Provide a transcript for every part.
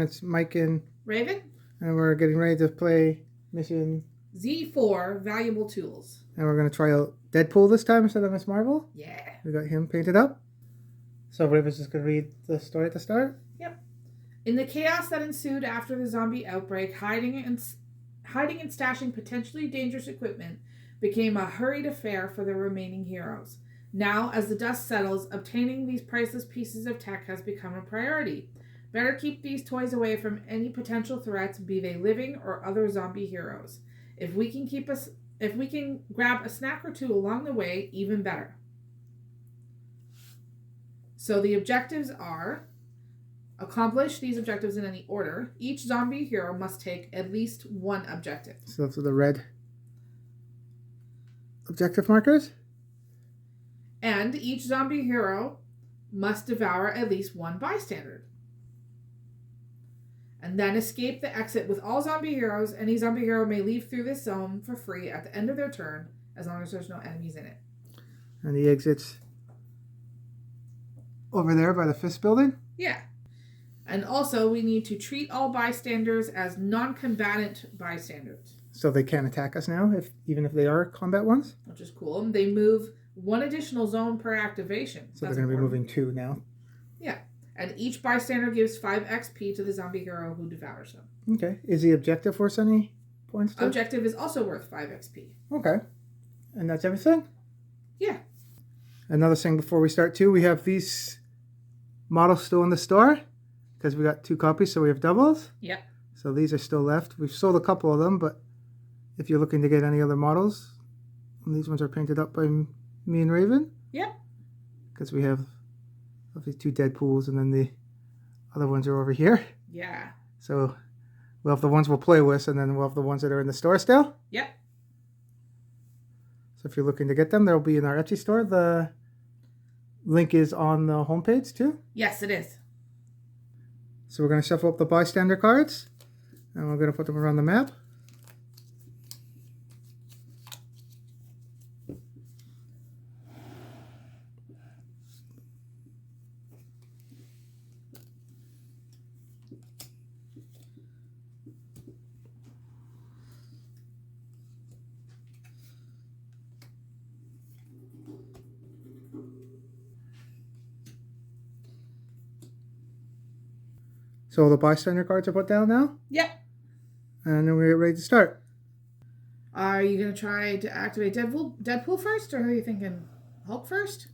It's Mike and Ravin. And we're getting ready to play mission MZ4-Valuable tools. And we're going to try out Deadpool this time instead of Miss Marvel. Yeah. We got him painted up. So Raven's just going to read the story at the start. Yep. In the chaos that ensued after the zombie outbreak, hiding and stashing potentially dangerous equipment became a hurried affair for the remaining heroes. Now, as the dust settles, obtaining these priceless pieces of tech has become a priority. Better keep these toys away from any potential threats, be they living or other zombie heroes. If we can grab a snack or two along the way, even better. So the objectives are: accomplish these objectives in any order. Each zombie hero must take at least one objective. So those are the red objective markers. And each zombie hero must devour at least one bystander. And then escape the exit with all zombie heroes. Any zombie hero may leave through this zone for free at the end of their turn, as long as there's no enemies in it. And the exit's over there by the fist building? Yeah. And also, we need to treat all bystanders as non-combatant bystanders. So they can't attack us now, even if they are combat ones? Which is cool. They move one additional zone per activation. So they're going to be moving 2 now. Yeah. And each bystander gives 5 XP to the zombie hero who devours them. Okay. Is the objective worth any points to? Objective is also worth 5 XP. Okay. And that's everything? Yeah. Another thing before we start too, we have these models still in the store because we got 2 copies, so we have doubles. Yep. So these are still left. We've sold a couple of them, but if you're looking to get any other models, these ones are painted up by me and Ravin. Yep. Because we have these 2 Deadpools, and then the other ones are over here. Yeah. So we'll have the ones we'll play with, and then we'll have the ones that are in the store still. Yep. So if you're looking to get them, they'll be in our Etsy store. The link is on the homepage too. Yes, it is. So we're going to shuffle up the bystander cards, and we're going to put them around the map. So all the bystander cards are put down now? Yep. And then we're ready to start. Are you going to try to activate Deadpool first, or are you thinking Hulk first?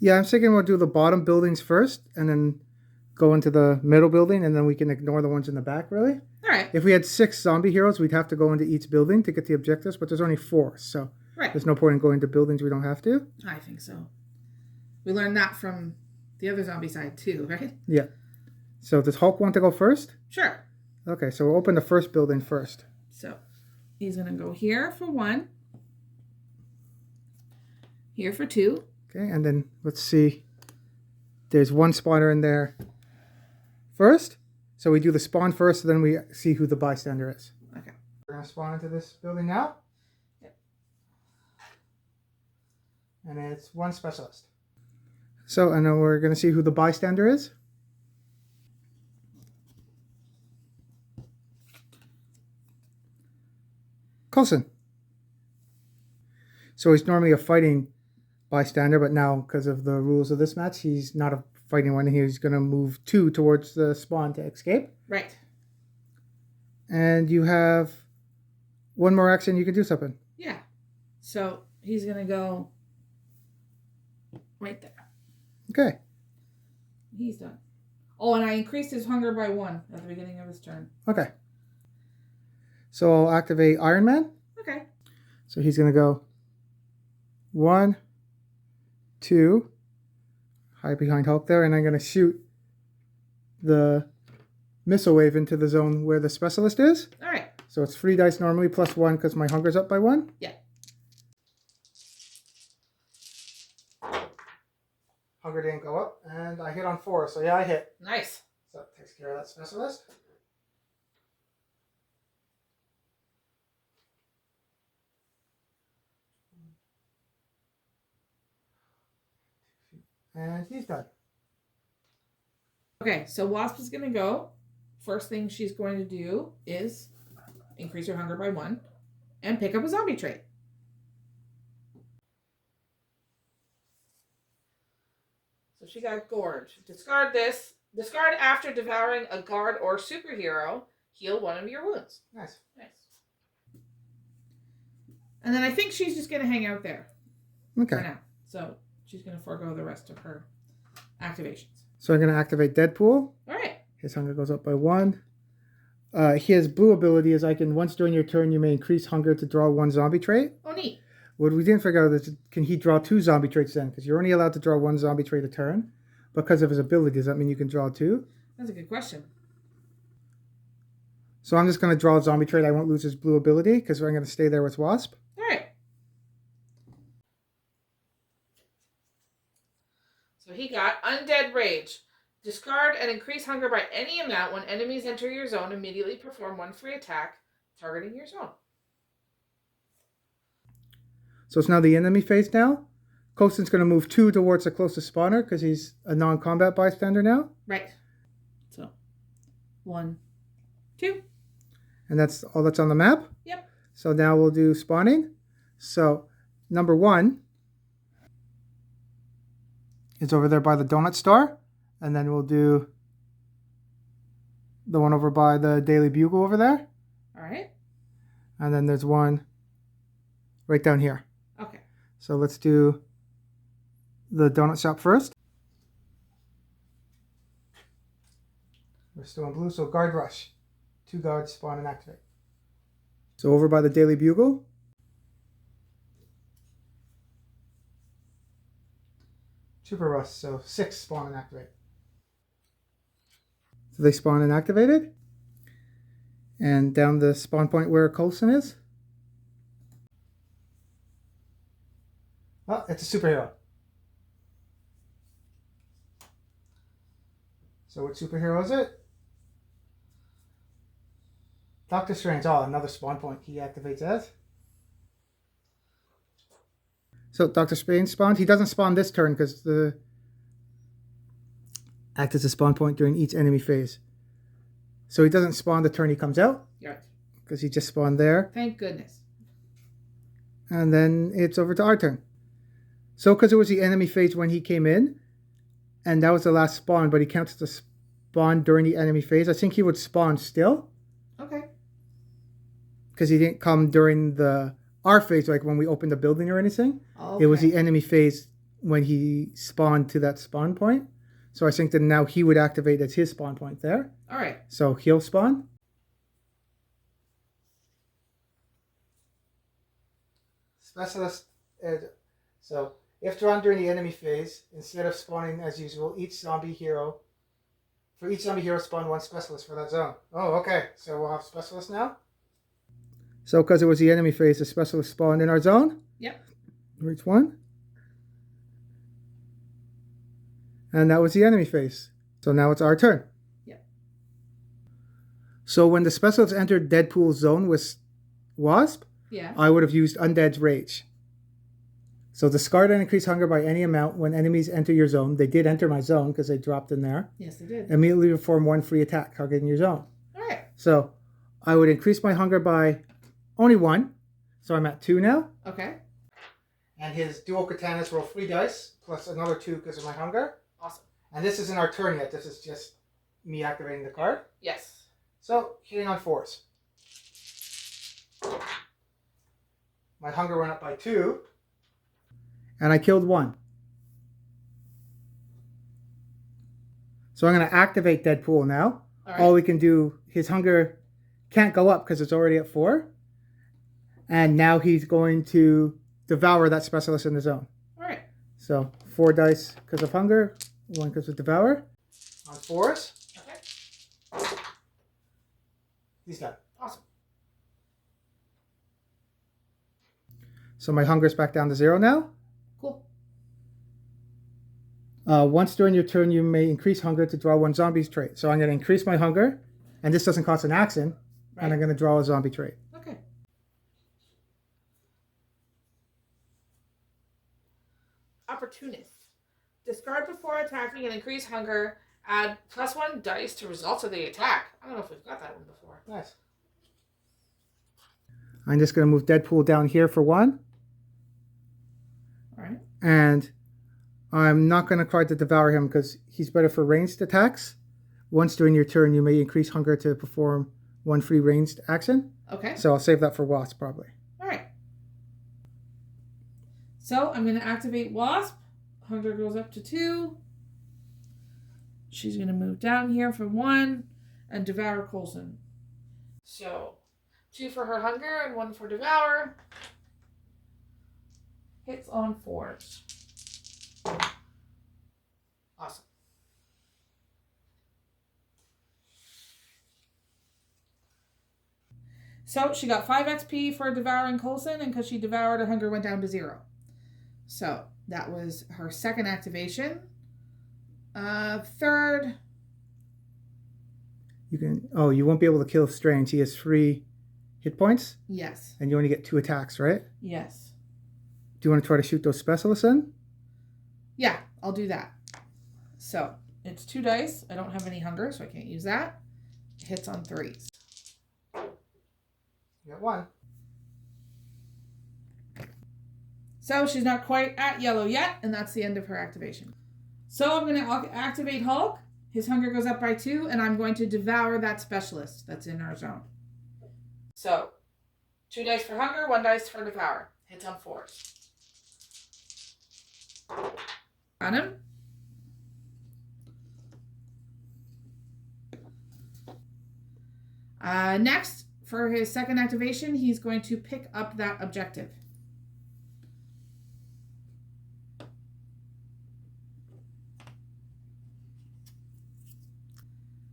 Yeah, I'm thinking we'll do the bottom buildings first, and then go into the middle building, and then we can ignore the ones in the back, really. All right. If we had 6 zombie heroes, we'd have to go into each building to get the objectives, but there's only 4, so right. There's no point in going to buildings we don't have to. I think so. We learned that from the other Zombicide too, right? Yeah. So does Hulk want to go first? Sure. Okay, so we'll open the first building first. So he's going to go here for 1. Here for 2. Okay, and then let's see. There's 1 spawner in there first. So we do the spawn first, and then we see who the bystander is. Okay. We're going to spawn into this building now. Yep. And it's 1 specialist. So, and then we're going to see who the bystander is. Coulson. So he's normally a fighting bystander, but now because of the rules of this match, he's not a fighting one. He's going to move 2 towards the spawn to escape. Right. And you have 1 more action. You can do something. Yeah. So he's going to go right there. Okay. He's done. Oh, and I increased his hunger by 1 at the beginning of his turn. Okay. So I'll activate Iron Man. Okay. So he's going to go 1, 2, hide behind Hulk there, and I'm going to shoot the missile wave into the zone where the specialist is. All right. So it's 3 dice normally plus 1 because my hunger's up by 1. Yeah. Hunger didn't go up, and I hit on 4, so yeah, I hit. Nice. So that takes care of that specialist. And he's done. Okay, so Wasp is going to go first thing she's going to do is increase her hunger by 1 and pick up a zombie trait. So she got Gorge. Discard this. Discard after devouring a guard or superhero. Heal 1 of your wounds. Nice. And then I think she's just going to hang out there Okay. for now. So she's going to forego the rest of her activations. So I'm going to activate Deadpool. All right. His hunger goes up by 1. His blue ability is once during your turn, you may increase hunger to draw 1 zombie trait. Oh, neat. What we didn't figure out is, can he draw 2 zombie traits then? Because you're only allowed to draw 1 zombie trait a turn. Because of his ability, does that mean you can draw 2? That's a good question. So I'm just going to draw a zombie trait. I won't lose his blue ability because I'm going to stay there with Wasp. All right. So he got Undead Rage. Discard and increase hunger by any amount when enemies enter your zone. Immediately perform 1 free attack targeting your zone. So it's now the enemy phase now. Coaston's going to move 2 towards the closest spawner because he's a non-combat bystander now. Right. So 1, 2. And that's all that's on the map. Yep. So now we'll do spawning. So number 1 is over there by the donut store. And then we'll do the one over by the Daily Bugle over there. All right. And then there's one right down here. Okay. So let's do the donut shop first. We're still in blue, so guard rush. 2 guards spawn and activate. So over by the Daily Bugle. Super rush, so 6 spawn and activate. So they spawn and activated. And down the spawn point where Coulson is. Oh, it's a superhero. So which superhero is it? Doctor Strange. Oh, another spawn point he activates as. So Doctor Strange spawned. He doesn't spawn this turn because the act as a spawn point during each enemy phase. So he doesn't spawn the turn he comes out. Right. Because he just spawned there. Thank goodness. And then it's over to our turn. So because it was the enemy phase when he came in, and that was the last spawn, but he counts as a spawn during the enemy phase, I think he would spawn still. Okay. Because he didn't come during our phase, like when we opened the building or anything. Okay. It was the enemy phase when he spawned to that spawn point. So I think that now he would activate as his spawn point there. All right. So he'll spawn. Specialist. So if drawn during the enemy phase, instead of spawning as usual, for each zombie hero spawn 1 specialist for that zone. Oh, okay. So we'll have specialist now. So because it was the enemy phase, the specialist spawned in our zone. Yep. Reach 1. And that was the enemy phase. So now it's our turn. Yep. So when the specialist entered Deadpool's zone with Wasp, Yeah. I would have used Undead's Rage. So discard and increase hunger by any amount when enemies enter your zone. They did enter my zone because they dropped in there. Yes, they did. Immediately perform 1 free attack targeting your zone. All right. So I would increase my hunger by only 1. So I'm at 2 now. Okay. And his dual katanas roll 3 dice plus another 2 because of my hunger. Awesome. And this isn't our turn yet. This is just me activating the card. Yes. So hitting on 4s. My hunger went up by 2. And I killed 1. So I'm going to activate Deadpool now. All right. All we can do, his hunger can't go up because it's already at 4. And now he's going to devour that specialist in the zone. All right. So 4 dice because of hunger, 1 because of devour. On 4s. Okay. He's done. Awesome. So my hunger's back down to 0 now. Cool. Once during your turn, you may increase hunger to draw 1 zombie's trait. So I'm going to increase my hunger, and this doesn't cost an action, and I'm going to draw a zombie trait. Okay. Opportunist. Discard before attacking and increase hunger Add +1 dice to results of the attack. I don't know if we've got that one before. Nice. I'm just going to move Deadpool down here for 1. All right. And I'm not going to try to devour him because he's better for ranged attacks. Once during your turn, you may increase hunger to perform 1 free ranged action. Okay. So I'll save that for Wasp probably. All right. So I'm going to activate Wasp. Hunger goes up to 2. She's going to move down here for 1 and devour Coulson. So 2 for her hunger and 1 for devour. Hits on 4s. Awesome. So she got 5 XP for devouring Coulson, and because she devoured, her hunger went down to 0. So that was her second activation. Third. You won't be able to kill Strange. He has 3 hit points. Yes. And you only get 2 attacks, right? Yes. Do you want to try to shoot those specialists in? Yeah, I'll do that. So it's 2 dice. I don't have any hunger, so I can't use that. Hits on 3s. You got 1. So she's not quite at yellow yet, and that's the end of her activation. So I'm going to activate Hulk. His hunger goes up by 2, and I'm going to devour that specialist that's in our zone. So 2 dice for hunger, 1 dice for devour. Hits on 4s. On him. Next, for his second activation, he's going to pick up that objective.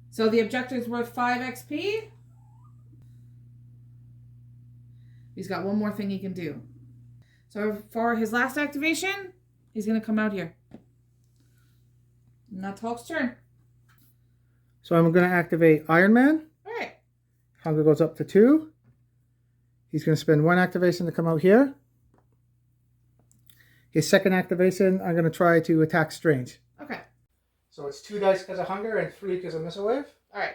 So the objective is worth 5 XP. He's got one more thing he can do. So for his last activation, he's going to come out here. And that's Hulk's turn. So I'm going to activate Iron Man. All right. Hunger goes up to 2. He's going to spend 1 activation to come out here. His second activation, I'm going to try to attack Strange. Okay. So it's 2 dice because of hunger and 3 because of missile wave. All right.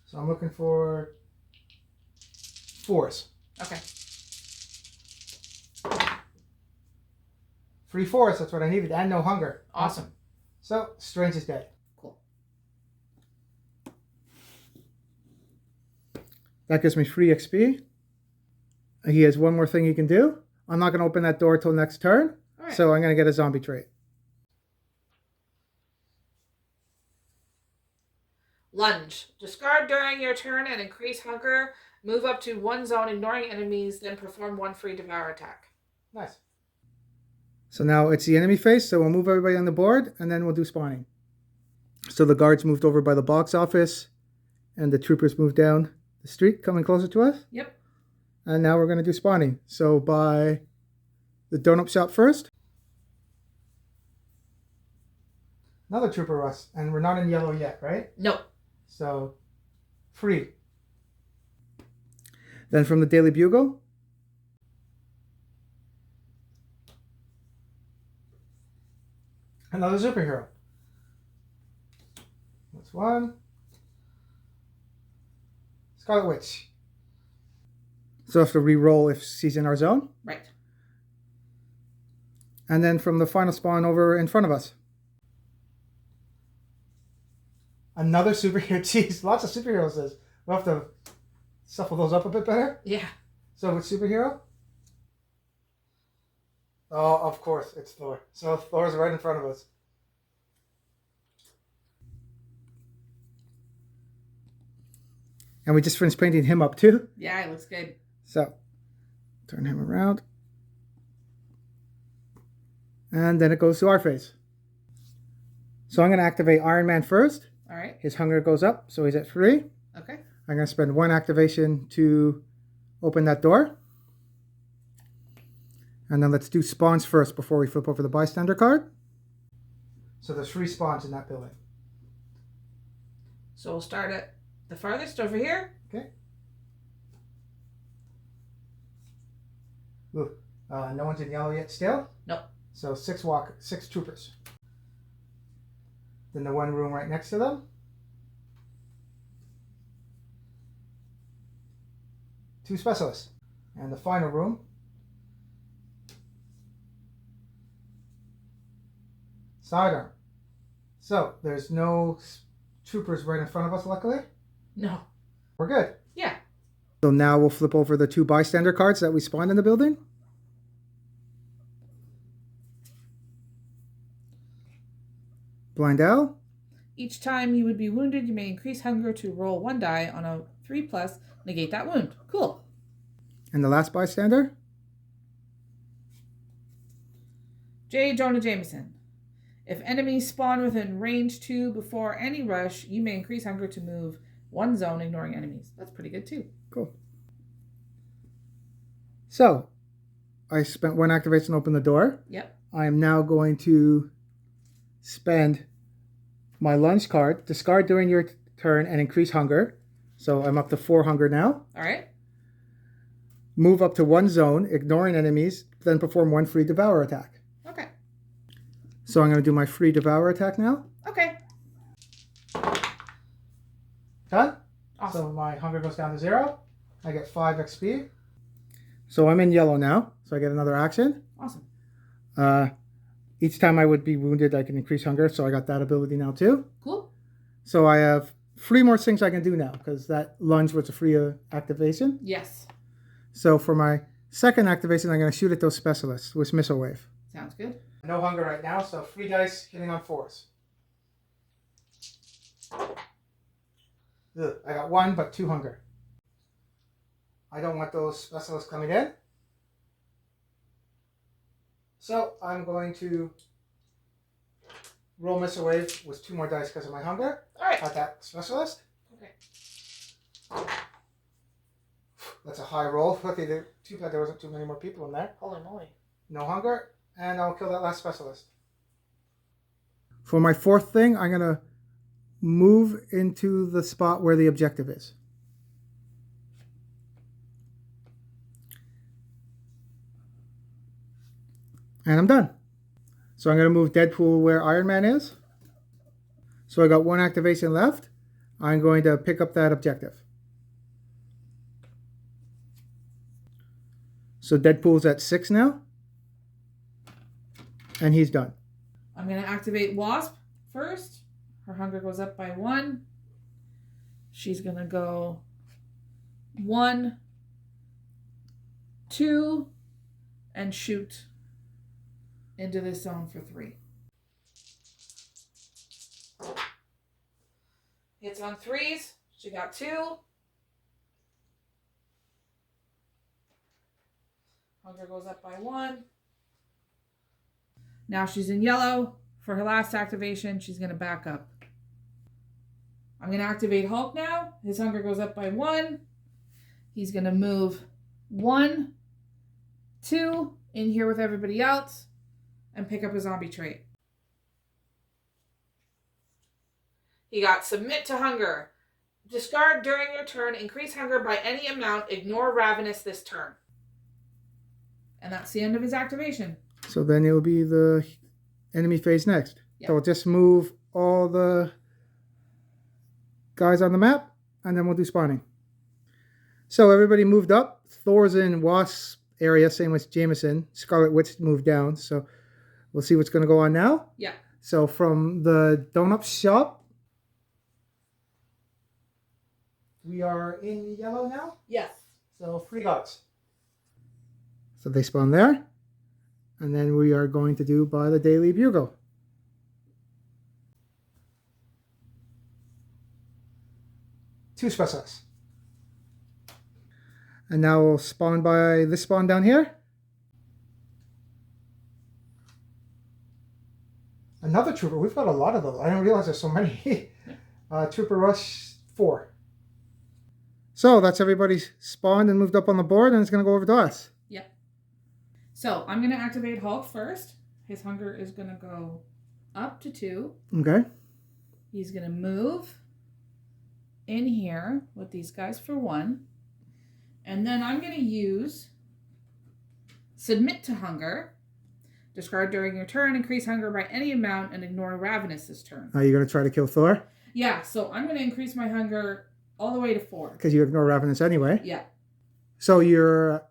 So I'm looking for 4s. Okay. 3 4s, that's what I needed, and no hunger. Awesome. So Strange is dead. Cool. That gives me 3 XP. He has 1 more thing he can do. I'm not going to open that door till next turn. All right. So I'm going to get a zombie trait. Lunge. Discard during your turn and increase hunger. Move up to 1 zone, ignoring enemies, then perform 1 free devour attack. Nice. So now it's the enemy phase, so we'll move everybody on the board, and then we'll do spawning. So the guards moved over by the box office, and the troopers moved down the street, coming closer to us. Yep. And now we're going to do spawning. So by the donut shop first. Another trooper rush, and we're not in yellow yet, right? No. So, free. Then from the Daily Bugle. Another superhero. That's 1. Scarlet Witch. So I have to re-roll if she's in our zone. Right. And then from the final spawn over in front of us. Another superhero. Jeez, lots of superheroes. We'll have to shuffle those up a bit better. Yeah. So which superhero? Oh, of course, it's Thor. So Thor's right in front of us. And we just finished painting him up too. Yeah, it looks good. So, turn him around. And then it goes to our phase. So I'm going to activate Iron Man first. All right. His hunger goes up, so he's at 3. Okay. I'm going to spend 1 activation to open that door. And then let's do spawns first before we flip over the bystander card. So there's 3 spawns in that building. So we'll start at the farthest over here. Okay. Ooh, no one's in yellow yet still? Nope. So 6 troopers. Then the one room right next to them. 2 specialists. And the final room. Sidearm. So there's no troopers right in front of us, luckily. No. We're good. Yeah. So now we'll flip over the 2 bystander cards that we spawned in the building. Blind Owl. Each time you would be wounded, you may increase hunger to roll 1 die on a 3+, negate that wound. Cool. And the last bystander. J. Jonah Jameson. If enemies spawn within range 2 before any rush, you may increase hunger to move 1 zone, ignoring enemies. That's pretty good too. Cool. So, I spent 1 activation to open the door. Yep. I am now going to spend my lunge card, discard during your turn, and increase hunger. So I'm up to 4 hunger now. All right. Move up to 1 zone, ignoring enemies, then perform 1 free devour attack. Okay. So I'm going to do my free devour attack now. Okay. Done. Awesome. So my hunger goes down to 0. I get 5 XP. So I'm in yellow now. So I get another action. Awesome. Each time I would be wounded, I can increase hunger. So I got that ability now too. Cool. So I have 3 more things I can do now because that lunge was a free activation. Yes. So for my second activation, I'm going to shoot at those specialists with Missile Wave. Sounds good. No hunger right now, so 3 dice hitting on 4s. Ugh, I got 1, but 2 hunger. I don't want those specialists coming in. So I'm going to roll Missile Wave with 2 more dice because of my hunger. All right. At that specialist. Okay. That's a high roll. Okay, too bad there wasn't too many more people in there. Holy moly. No hunger. And I'll kill that last specialist. For my 4th thing, I'm going to move into the spot where the objective is. And I'm done. So I'm going to move Deadpool where Iron Man is. So I got 1 activation left. I'm going to pick up that objective. So Deadpool's at 6 now. And he's done. I'm going to activate Wasp first. Her hunger goes up by 1. She's going to go 1, 2, and shoot into this zone for 3. Hits on 3s. She got 2. Hunger goes up by 1. Now she's in yellow. For her last activation, she's going to back up. I'm going to activate Hulk now. His hunger goes up by 1. He's going to move 1, 2 in here with everybody else and pick up a zombie trait. He got Submit to Hunger. Discard during your turn. Increase hunger by any amount. Ignore Ravenous this turn. And that's the end of his activation. So then it'll be the enemy phase next. Yep. So we'll just move all the guys on the map, and then we'll do spawning. So everybody moved up. Thor's in Wasp's area, same with Jameson. Scarlet Witch moved down. So we'll see what's going to go on now. Yeah. So from the donut shop, we are in yellow now. Yes. So 3 dots. So they spawn there. And then we are going to do by the Daily Bugle. Two specialists. And now we'll spawn by this spawn down here. Another trooper. We've got a lot of those. I didn't realize there's so many. Trooper Rush 4. So that's everybody spawned and moved up on the board, and it's going to go over to us. Yep. So I'm going to activate Hulk first. His hunger is going to go up to 2. Okay. He's going to move in here with these guys for 1. And then I'm going to use Submit to Hunger. Discard during your turn, increase hunger by any amount, and ignore Ravenous this turn. Are you going to try to kill Thor? Yeah, so I'm going to increase my hunger all the way to 4. Because you ignore Ravenous anyway. Yeah. So you're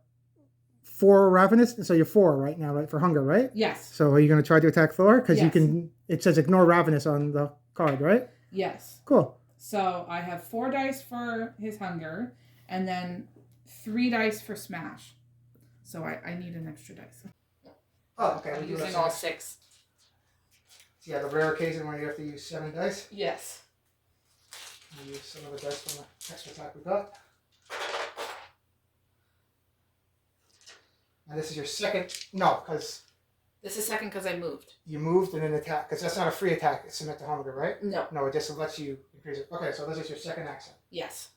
4 Ravenous, so you're 4 right now, right, for hunger, right? Yes. So are you going to try to attack Thor? Because you Yes. can, it says ignore Ravenous on the card, right? Yes. Cool. So I have 4 dice for his hunger, and then 3 dice for smash. So I need an extra dice. Oh, okay. I'm using all 6. Yeah, the rare occasion where you have to use 7 dice. Yes. We'll use some of the dice from the extra attack we got. And this is your second. No, because This is second because I moved. you moved and then attack. Because that's not a free attack. It's submit to hunger, right? No. No, it just lets you increase it. Okay, so this is your second action. Yes.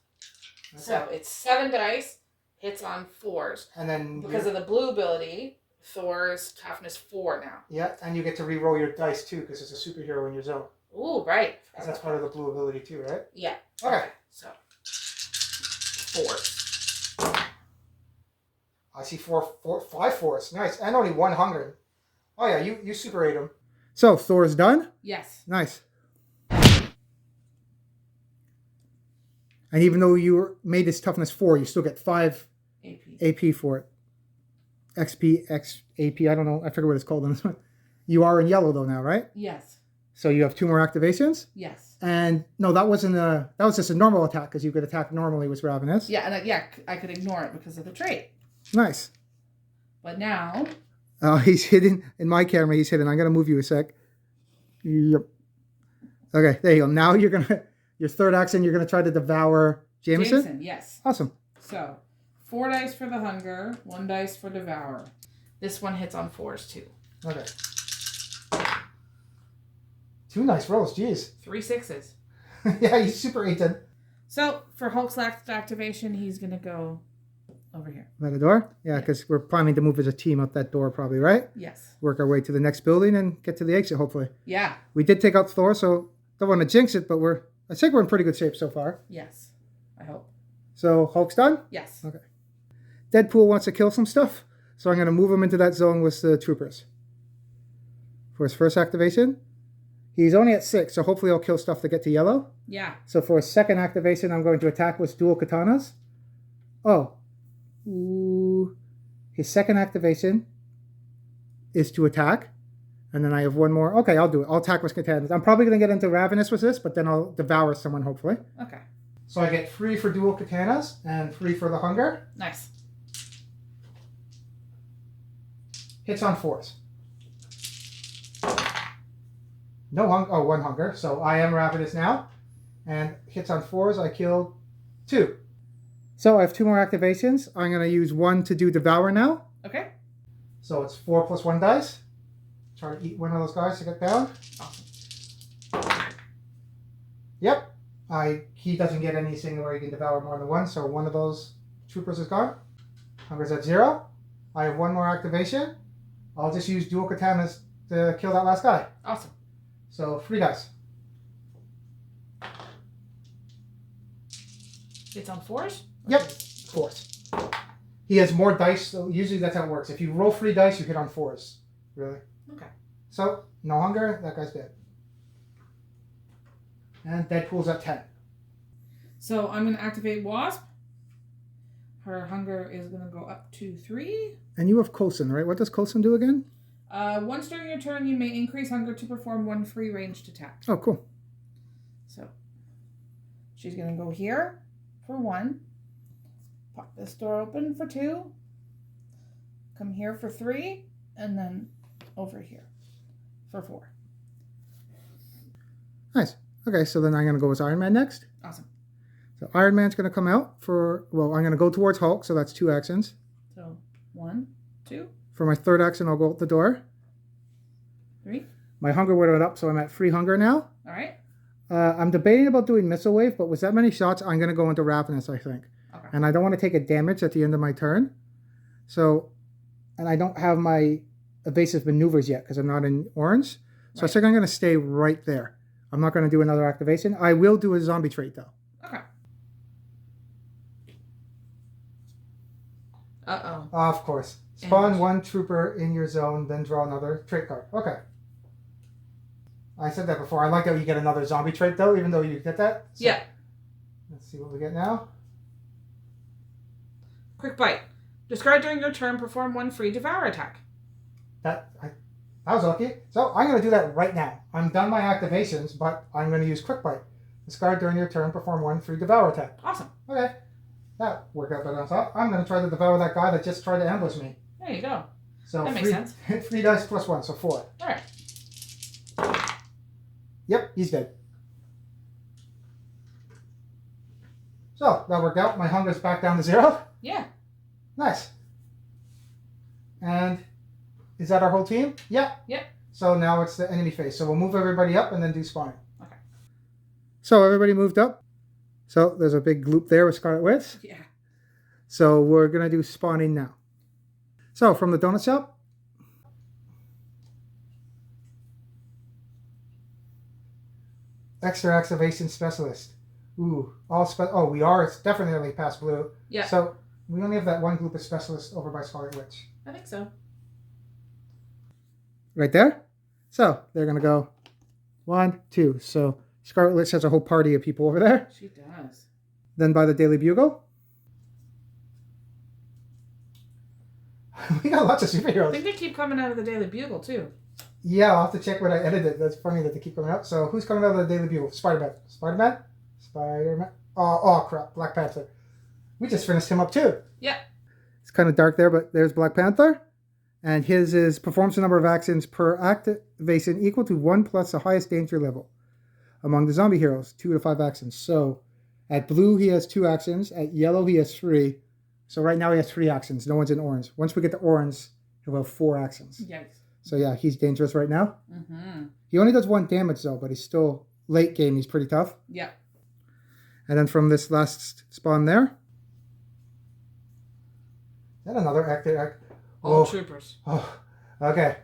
Okay. So it's 7 dice, hits on 4s. And then Because of the blue ability, Thor's toughness 4 now. yeah, and you get to re-roll your dice too because it's a superhero in your zone. Ooh, right. Because that's part of the blue ability too, right? Yeah. Okay. So 4. I see 5 fours. Nice. And only 1 hunger. Oh yeah, you super ate him. So Thor's done? Yes. Nice. And even though you made this toughness 4, you still get 5 AP for it. XP, AP, I don't know. I forget what it's called on this one. You are in yellow though now, right? Yes. So you have 2 more activations? Yes. And no, that was just a normal attack because you could attack normally with Ravenous. Yeah, and I could ignore it because of the trait. Nice. But now... He's hidden. In my camera, he's hidden. I'm going to move you a sec. Yep. Okay, there you go. Now you're going to... Your third action, you're going to try to devour Jameson? Yes. Awesome. So, 4 dice for the hunger, 1 dice for devour. This one hits on 4s too. Okay. 2 nice rolls, jeez. 3 6s. Yeah, he's super 8 then. So, for Hulk's last activation, he's going to go over here. By the door? Yeah, because we're planning to move as a team up that door probably, right? Yes. Work our way to the next building and get to the exit, hopefully. Yeah. We did take out Thor, so don't want to jinx it, but I think we're in pretty good shape so far. Yes. I hope. So, Hulk's done? Yes. Okay. Deadpool wants to kill some stuff, so I'm going to move him into that zone with the troopers. For his first activation, he's only at 6, so hopefully he'll kill stuff to get to yellow. Yeah. So for his second activation, I'm going to attack with dual katanas. Oh. Ooh. His second activation is to attack. And then I have 1 more. Okay, I'll do it. I'll attack with katanas. I'm probably going to get into Ravenous with this, but then I'll devour someone, hopefully. Okay. So I get 3 for dual katanas and 3 for the hunger. Nice. Hits on 4s. No hunger. Oh, 1 hunger. So I am Ravenous now. And hits on 4s. I killed 2. So I have 2 more activations. I'm going to use 1 to do devour now. Okay. So it's 4 plus 1 dice. Try to eat one of those guys to get down. Awesome. Yep. He doesn't get anything where he can devour more than 1. So 1 of those troopers is gone. Hunger's at 0. I have 1 more activation. I'll just use dual katanas to kill that last guy. Awesome. So 3 dice. It's on 4s? Yep. 4s. He has more dice, so usually that's how it works. If you roll 3 dice, you hit on 4s. Really? Okay. So, no hunger, that guy's dead. And Deadpool's at 10. So I'm going to activate Wasp. Her hunger is going to go up to 3. And you have Coulson, right? What does Coulson do again? Once during your turn, you may increase hunger to perform 1 free ranged attack. Oh, cool. So she's going to go here for 1. Pop this door open for 2. Come here for 3. And then over here for 4. Nice. Okay, so then I'm going to go with Iron Man next. Awesome. So Iron Man's going to come out for, well, I'm going to go towards Hulk, so that's 2 actions. So 1, 2, For my third action, I'll go out the door. 3. My hunger went up, so I'm at 3 hunger now. All right. I'm debating about doing Missile Wave, but with that many shots, I'm going to go into Ravenous, I think. Okay. And I don't want to take a damage at the end of my turn. So, and I don't have my evasive maneuvers yet because I'm not in orange. So I think I'm going to stay right there. I'm not going to do another activation. I will do a zombie trait, though. Okay. Uh-oh. Of course. Spawn one trooper in your zone, then draw another trait card. Okay. I said that before. I like that you get another zombie trait, though, even though you get that. So, yeah. Let's see what we get now. Quick bite. Discard during your turn, perform one free devour attack. That was lucky. So I'm going to do that right now. I'm done my activations, but I'm going to use Quick Bite. Discard during your turn, perform one free devour attack. Awesome. Okay. That worked out better than I thought. I'm going to try to devour that guy that just tried to ambush me. There you go. So that makes sense. 3 dice plus 1, so 4. All right. Yep, he's dead. So that worked out. My hunger's back down to 0. Yeah. Nice. And is that our whole team? Yeah. Yep. So now it's the enemy phase. So we'll move everybody up and then do spawning. Okay. So everybody moved up. So there's a big loop there with Scarlet Witch. Yeah. So we're going to do spawning now. So from the donut shop. Extra activation specialist. Ooh, oh, we are definitely past blue. Yeah. So we only have that one group of specialists over by Scarlet Witch. I think so. Right there. So they're going to go 1, 2. So Scarlet Witch has a whole party of people over there. She does. Then by the Daily Bugle. We got lots of superheroes. I think they keep coming out of the Daily Bugle, too. Yeah, I'll have to check when I edited. That's funny that they keep coming out. So who's coming out of the Daily Bugle? Spider-Man. Spider-Man? Spider-Man. Oh, crap. Black Panther. We just finished him up, too. Yeah. It's kind of dark there, but there's Black Panther. And his is performs the number of actions per activation equal to 1 plus the highest danger level among the zombie heroes, 2 to 5 actions. So at blue, he has 2 actions. At yellow, he has 3. So right now he has 3 actions. No one's in orange. Once we get to orange, he'll have 4 actions. Yikes. So yeah, he's dangerous right now. Mm-hmm. He only does 1 damage though, but he's still late game. He's pretty tough. Yeah. And then from this last spawn there. Is that another active? All troopers. Oh, okay.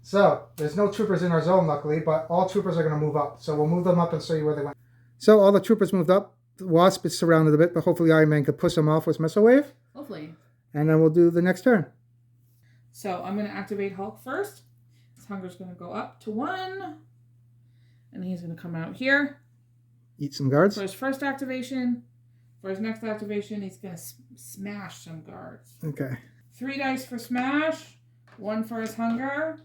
So there's no troopers in our zone, luckily, but all troopers are going to move up. So we'll move them up and show you where they went. So all the troopers moved up. The Wasp is surrounded a bit, but hopefully Iron Man could push them off with Missile Wave. Hopefully. And then we'll do the next turn. So I'm going to activate Hulk first. His hunger's going to go up to 1. And he's going to come out here. Eat some guards. For his first activation. For his next activation, he's going to smash some guards. Okay. 3 dice for smash. 1 for his hunger.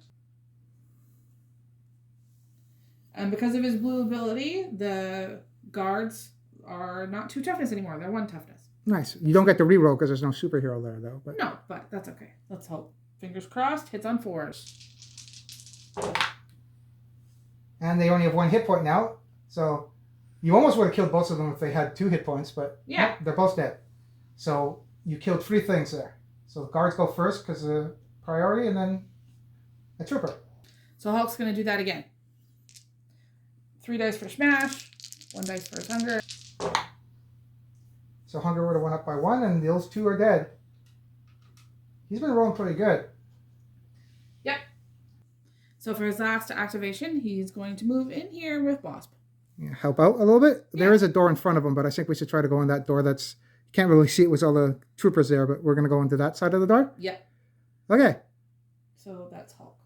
And because of his blue ability, the guards are not 2 toughness anymore. They're 1 toughness. Nice. You don't get to reroll because there's no superhero there, though. But... No, but that's okay. Let's hope. Fingers crossed. Hits on 4s. And they only have 1 hit point now. So you almost would have killed both of them if they had 2 hit points, but yeah, nope, they're both dead. So you killed 3 things there. So the guards go first because of priority, and then a trooper. So Hulk's going to do that again. 3 dice for smash. 1 dice for his hunger. So hunger would have went up by 1, and those 2 are dead. He's been rolling pretty good. Yep. So for his last activation, he's going to move in here with Wasp. Yeah, help out a little bit. Yeah. There is a door in front of him, but I think we should try to go in that door. That's you can't really see it with all the troopers there, but we're going to go into that side of the door. Yep. Okay. So that's Hulk.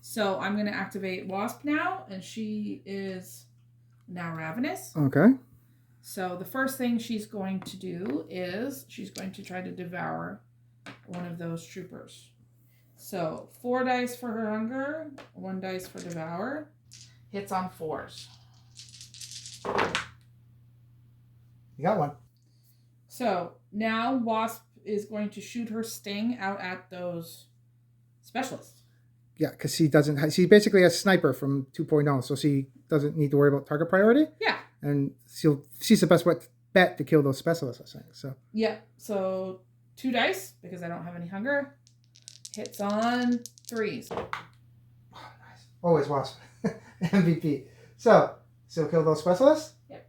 So I'm going to activate Wasp now, and she is now ravenous. Okay. So the first thing she's going to do is she's going to try to devour one of those troopers. So 4 dice for her hunger, 1 dice for devour. Hits on 4s. You got 1. So now Wasp is going to shoot her sting out at those specialists. Yeah, because she doesn't. She basically has sniper from 2.0, so she doesn't need to worry about target priority. Yeah. And she's the best bet to kill those specialists, I think. So. Yeah. So 2 dice because I don't have any hunger. Hits on 3s. Oh, nice. Always Wasp. MVP. So, still kill those specialists? Yep.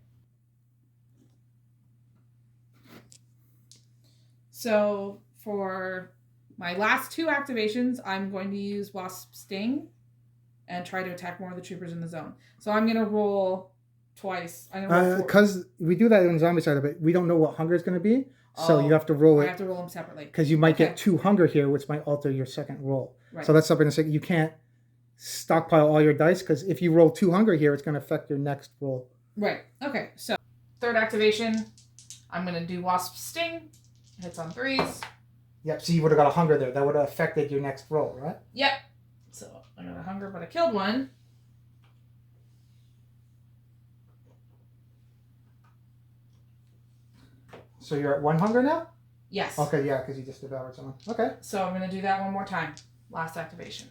So, for my last 2 activations, I'm going to use Wasp Sting and try to attack more of the troopers in the zone. So, I'm going to roll twice. I'm gonna roll 4. Because we do that in Zombicide, but we don't know what hunger is going to be. So you have to roll it. I have to roll them separately. Because you might get 2 hunger here, which might alter your second roll. Right. So that's something to say. You can't stockpile all your dice, because if you roll 2 hunger here, it's going to affect your next roll. Right. Okay. So third activation, I'm going to do Wasp Sting. Hits on 3s. Yep. So you would have got a hunger there. That would have affected your next roll, right? Yep. So I got a hunger, but I killed one. So you're at 1 hunger now? Yes. Okay, yeah, because you just devoured someone. Okay. So I'm going to do that one more time. Last activation.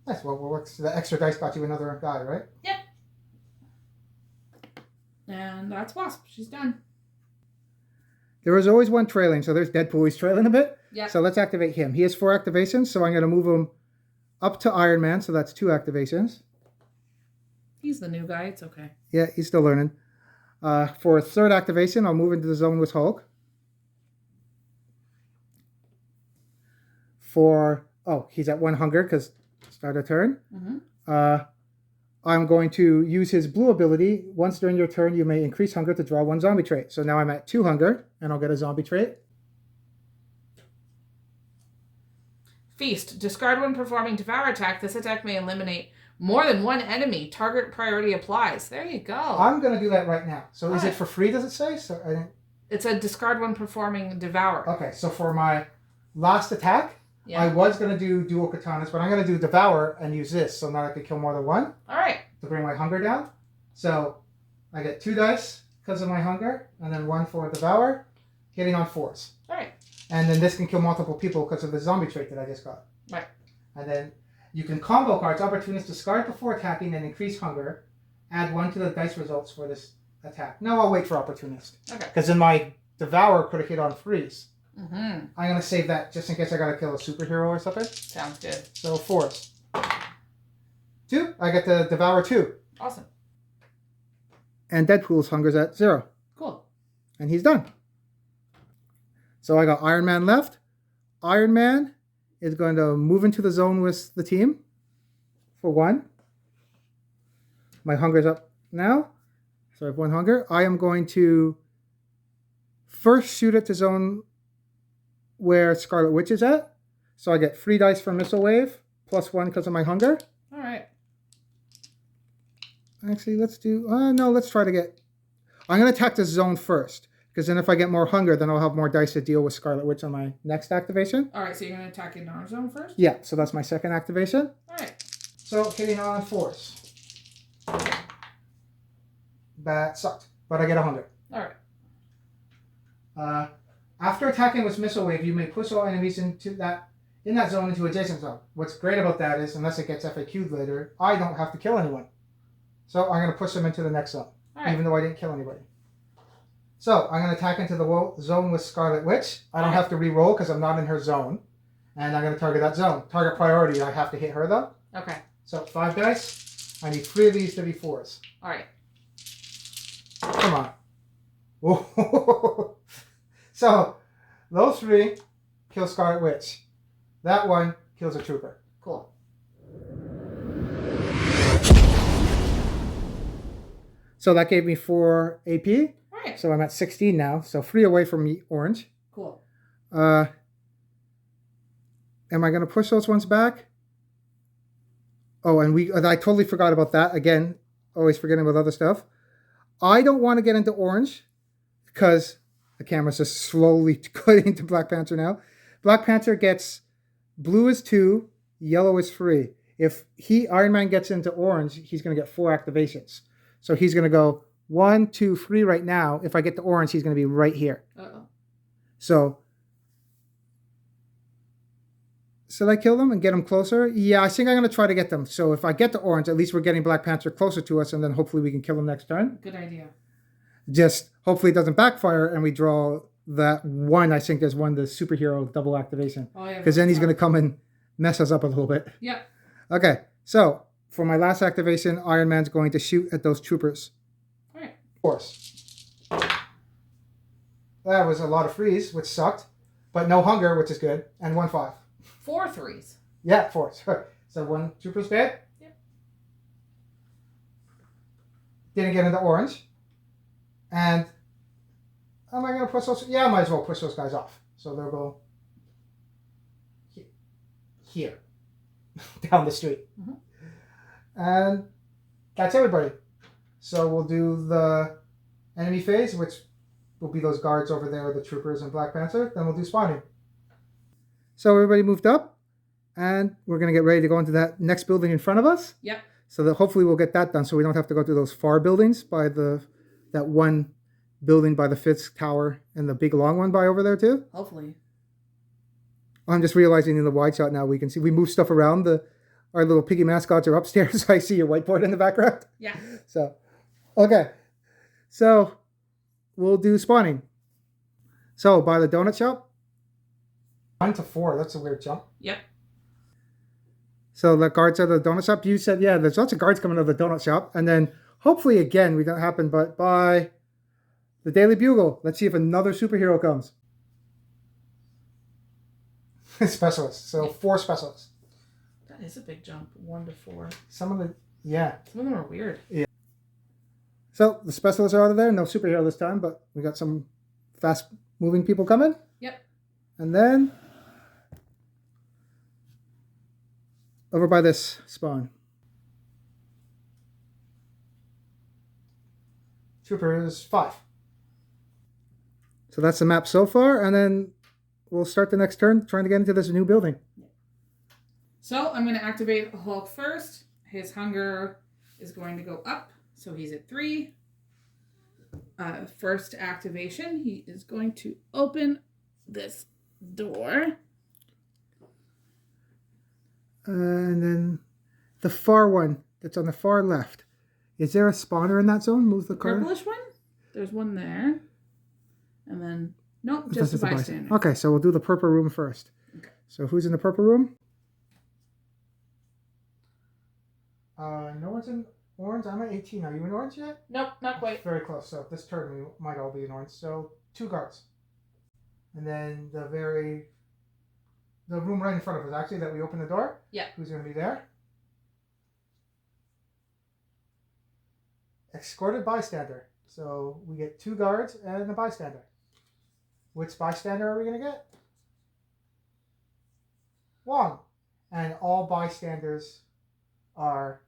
Nice. Well, the extra dice got you another guy, right? Yep. And that's Wasp. She's done. There was always one trailing, so there's Deadpool. He's trailing a bit. Yeah. So let's activate him. He has 4 activations, so I'm going to move him up to Iron Man, so that's 2 activations. He's the new guy. It's okay. Yeah, he's still learning. For a third activation, I'll move into the zone with Hulk. He's at 1 hunger because start a turn. Mm-hmm. I'm going to use his blue ability. Once during your turn, you may increase hunger to draw 1 zombie trait. So now I'm at 2 hunger, and I'll get a zombie trait. Feast. Discard when performing Devour attack. This attack may eliminate more than 1 enemy. Target priority applies. There you go. I'm going to do that right now. So is it for free, does it say? So I didn't... It's a discard when performing Devour. Okay, so for my last attack, yeah. I was going to do dual katanas, but I'm going to do Devour and use this, so now I can kill more than 1. All right. To bring my hunger down. So I get 2 dice because of my hunger, and then 1 for Devour, hitting on 4s. All right. And then this can kill multiple people because of the zombie trait that I just got. Right. And then you can combo cards. Opportunist, discard before attacking and increase hunger. Add 1 to the dice results for this attack. No, I'll wait for Opportunist. Okay. Because then my Devour could have hit on 3s. Mm-hmm. I'm going to save that just in case I got to kill a superhero or something. Sounds good. So 4s. 2. I get to Devour 2. Awesome. And Deadpool's hunger's at 0. Cool. And he's done. So I got Iron Man left. Iron Man is going to move into the zone with the team for 1. My hunger's up now. So I have 1 hunger. I am going to first shoot at the zone where Scarlet Witch is at. So I get 3 dice for Missile Wave, plus 1 because of my hunger. All right. Actually, let's do... let's try to get... I'm going to attack the zone first. Because then if I get more hunger, then I'll have more dice to deal with Scarlet Witch on my next activation. All right, so you're going to attack in our zone first? Yeah, so that's my second activation. All right. So hitting on 4s. That sucked, but I get a hunger. All right. After attacking with Missile Wave, you may push all enemies in that zone into adjacent zone. What's great about that is, unless it gets FAQ'd later, I don't have to kill anyone. So I'm going to push them into the next zone, even though I didn't kill anybody. So I'm going to attack into the zone with Scarlet Witch. I don't have to re-roll because I'm not in her zone. And I'm going to target that zone. Target priority, I have to hit her though. Okay. So 5 dice. I need 3 of these to be 4s. All right. Come on. Whoa. So those 3 kill Scarlet Witch. That one kills a trooper. Cool. So that gave me 4 AP. Right. So I'm at 16 now. So 3 away from orange. Cool. Am I going to push those ones back? Oh, and I totally forgot about that. Again, always forgetting about other stuff. I don't want to get into orange because the camera's just slowly cutting into Black Panther now. Black Panther gets blue is 2, yellow is 3. If Iron Man gets into orange, he's going to get 4 activations. So he's going to go 1, 2, 3 right now. If I get to orange, he's going to be right here. Uh-oh. So should I kill them and get them closer? Yeah, I think I'm going to try to get them. So if I get to orange, at least we're getting Black Panther closer to us, and then hopefully we can kill them next turn. Good idea. Just hopefully it doesn't backfire and we draw that 1. I think there's 1, the superhero double activation. Oh, yeah. Because then he's going to come and mess us up a little bit. Yep. Okay, so for my last activation, Iron Man's going to shoot at those troopers. All right. Of course. That was a lot of freeze, which sucked. But no hunger, which is good. And 1 5. 4 3s. Yeah, 4. So 1 trooper's dead. Yep. didn't get into orange. And am I going to push those? Yeah, I might as well push those guys off. So they'll go here, down the street. Mm-hmm. And that's everybody. So we'll do the enemy phase, which will be those guards over there, the troopers and Black Panther. Then we'll do spawning. So everybody moved up, and we're going to get ready to go into that next building in front of us. Yep. So that hopefully we'll get that done, so we don't have to go through those far buildings by that one building by the 5th tower and the big long one by over there too. Hopefully. I'm just realizing in the wide shot now we can see we move stuff around. Our little piggy mascots are upstairs. So I see your whiteboard in the background. Yeah. So, okay. So we'll do spawning. So by the donut shop. 1 to 4. That's a weird jump. Yep. So the guards at the donut shop. You said, yeah, there's lots of guards coming out of the donut shop. And then hopefully again, we don't happen, but by the Daily Bugle. Let's see if another superhero comes. Specialists. So 4 specialists. That is a big jump. 1 to 4. Some of them are weird. Yeah. So the specialists are out of there. No superhero this time, but we got some fast moving people coming. Yep. And then over by this spawn. Troopers 5. So that's the map so far, and then we'll start the next turn trying to get into this new building. So I'm going to activate Hulk first. His hunger is going to go up, so he's at 3. First activation, he is going to open this door. And then the far one that's on the far left. Is there a spawner in that zone? Move the card. Purplish one? There's one there. And then, nope, just a bystander. Okay, so we'll do the purple room first. Okay. So who's in the purple room? No one's in orange. I'm at 18. Are you in orange yet? Nope, not quite. Very close. So this turn we might all be in orange. So 2 guards. And then the room right in front of us, actually, that we opened the door. Yeah. Who's going to be there? Escorted bystander. So we get 2 guards and a bystander. Which bystander are we going to get? Wong. And all bystanders are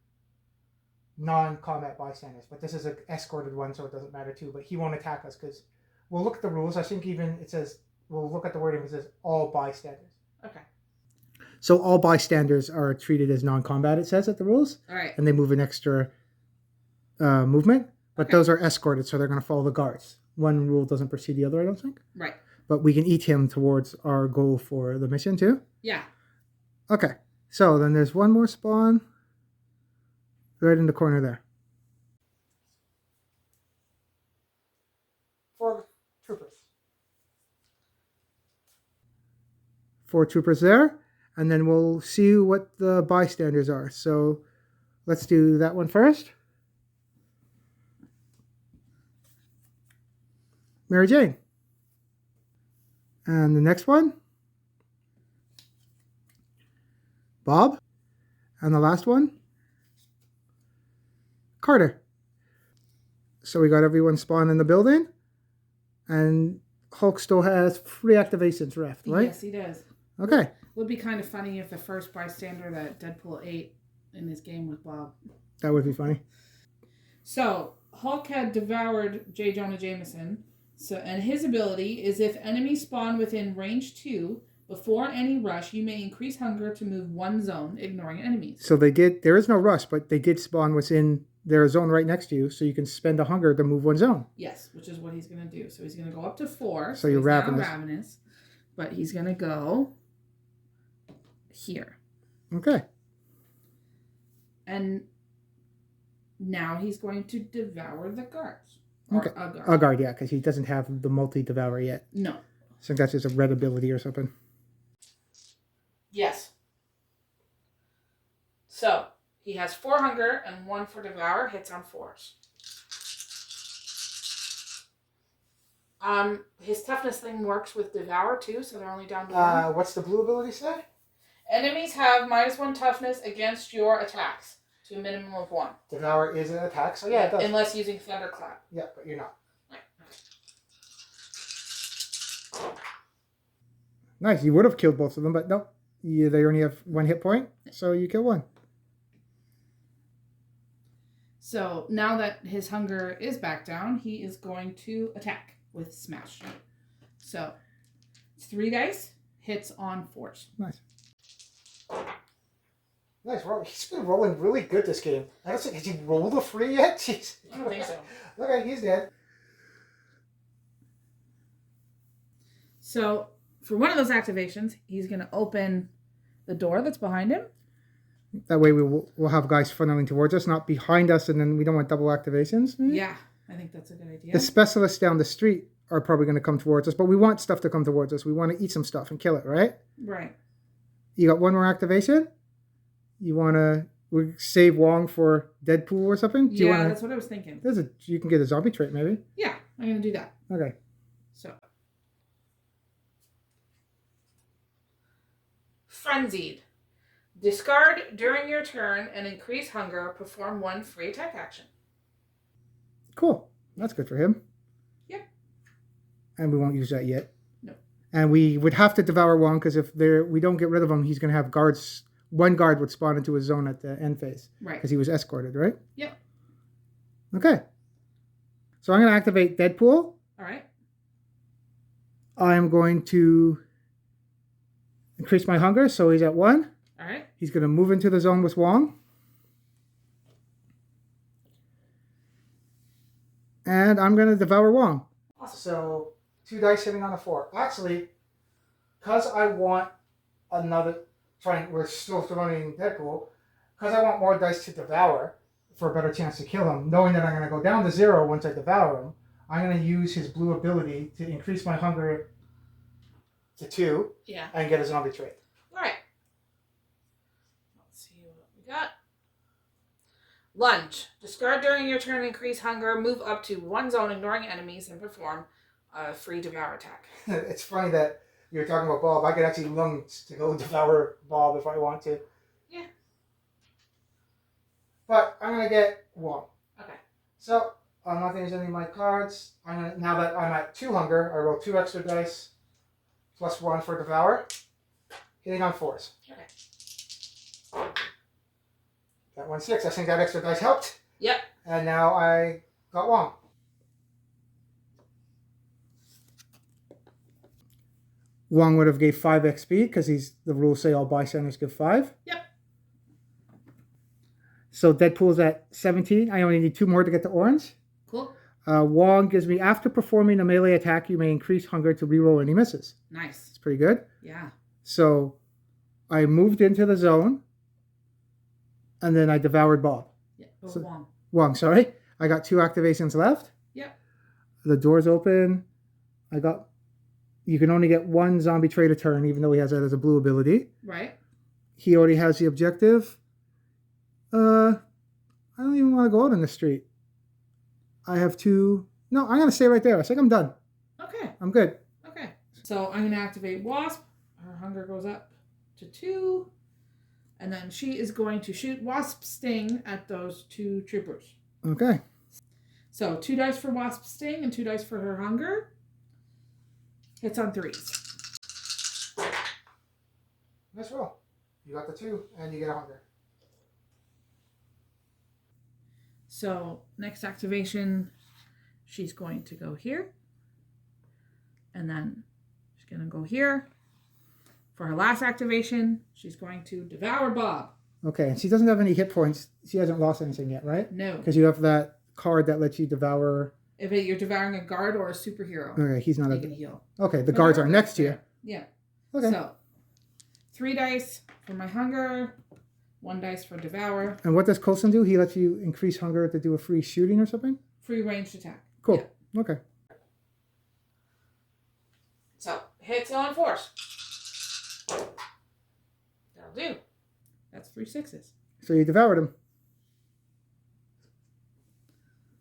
non-combat bystanders. But this is an escorted one, so it doesn't matter too. But he won't attack us because we'll look at the rules. I think even it says, we'll look at the wording. It says all bystanders. Okay. So all bystanders are treated as non-combat, it says at the rules. All right. And they move an extra movement. But Okay. those are escorted, so they're going to follow the guards. One rule doesn't precede the other, I don't think. Right. But we can eat him towards our goal for the mission too. Yeah. Okay. So then there's one more spawn right in the corner there. 4 troopers. 4 troopers there. And then we'll see what the bystanders are. So let's do that one first. Mary Jane. And the next one, Bob. And the last one, Carter. So we got everyone spawned in the building. And Hulk still has 3 activations left, right? Yes, he does. Okay. It would be kind of funny if the first bystander that Deadpool ate in this game was Bob. That would be funny. So, Hulk had devoured J. Jonah Jameson. So, and his ability is if enemies spawn within range 2, before any rush, you may increase hunger to move 1 zone, ignoring enemies. So there is no rush, but they did spawn within their zone right next to you, so you can spend a hunger to move 1 zone. Yes, which is what he's going to do. So he's going to go up to 4. So you're he's now ravenous. ravenous. But he's going to go here. Okay. And now he's going to devour the guards. Okay. A guard, yeah, because he doesn't have the multi-devour yet. No. So that's just a red ability or something. Yes. So, he has 4 hunger and 1 for devour. Hits on 4s. His toughness thing works with devour too, so they're only down to 1. What's the blue ability say? Enemies have -1 toughness against your attacks. to a minimum of 1. Devour is an attack, so yeah, it does. Unless using Thunderclap. Yeah, but you're not. Right. Nice. You would have killed both of them, but no. They only have 1 hit point, so you kill 1. So now that his hunger is back down, he is going to attack with Smash. So 3 dice, hits on 4s. Nice. Nice roll. He's been rolling really good this game. I don't think, has he rolled a free yet? Jeez. I don't think so. Okay, he's dead. So for one of those activations, he's going to open the door that's behind him. That way we'll have guys funneling towards us, not behind us, and then we don't want double activations. Maybe? Yeah, I think that's a good idea. The specialists down the street are probably going to come towards us, but we want stuff to come towards us. We want to eat some stuff and kill it, right? Right. You got 1 more activation? You want to save Wong for Deadpool or something? Do Yeah, that's what I was thinking. You can get a zombie trait, maybe. Yeah, I'm going to do that. Okay. So. Frenzied. Discard during your turn and increase hunger. Perform 1 free attack action. Cool. That's good for him. Yep. And we won't use that yet. No. And we would have to devour Wong because if we don't get rid of him, he's going to have guards. 1 guard would spawn into his zone at the end phase. Right. Because he was escorted, right? Yep. Okay. So I'm going to activate Deadpool. All right. I'm going to increase my hunger, so he's at 1. All right. He's going to move into the zone with Wong. And I'm going to devour Wong. Awesome. So 2 dice hitting on a 4. Actually, because I want another... We're still throwing Deadpool. Because I want more dice to devour for a better chance to kill him, knowing that I'm going to go down to 0 once I devour him, I'm going to use his blue ability to increase my hunger to 2 and get a zombie trait. All right. Let's see what we got. Lunge. Discard during your turn, increase hunger, move up to 1 zone, ignoring enemies, and perform a free devour attack. It's funny that you're talking about Bob. I could actually lunge to go devour Bob if I want to. Yeah. But I'm going to get 1. Okay. So, I'm not going to use any of my cards. Now that I'm at 2 hunger, I roll 2 extra dice, plus 1 for devour, hitting on 4s. Okay. That 1 6. I think that extra dice helped. Yep. And now I got 1. Wong would have gave 5 XP because the rules say all bystanders give 5. Yep. So Deadpool's at 17. I only need 2 more to get to orange. Cool. Wong gives me, after performing a melee attack, you may increase hunger to reroll any misses. Nice. It's pretty good. Yeah. So I moved into the zone, and then I devoured Bob. Yeah. Wong, sorry. I got 2 activations left. Yep. The door's open. You can only get 1 zombie trait a turn, even though he has that as a blue ability. Right. He already has the objective. I don't even want to go out in the street. I have 2. No, I'm going to stay right there. I think I'm done. Okay. I'm good. Okay. So I'm going to activate Wasp. Her hunger goes up to 2. And then she is going to shoot Wasp Sting at those 2 troopers. Okay. So 2 dice for Wasp Sting and 2 dice for her hunger. Hits on 3s. Nice roll. You got the 2, and you get a hunger. So next activation, she's going to go here. And then she's going to go here. For her last activation, she's going to devour Bob. Okay, and she doesn't have any hit points. She hasn't lost anything yet, right? No. Because you have that card that lets you devour... If you're devouring a guard or a superhero. Okay, he's not you can heal. Okay, the guards are next to you. Yeah. Okay. So 3 dice for my hunger, 1 dice for devour. And what does Coulson do? He lets you increase hunger to do a free shooting or something? Free ranged attack. Cool. Yeah. Okay. So hits on 4s. That'll do. That's 3 6s. So you devoured him.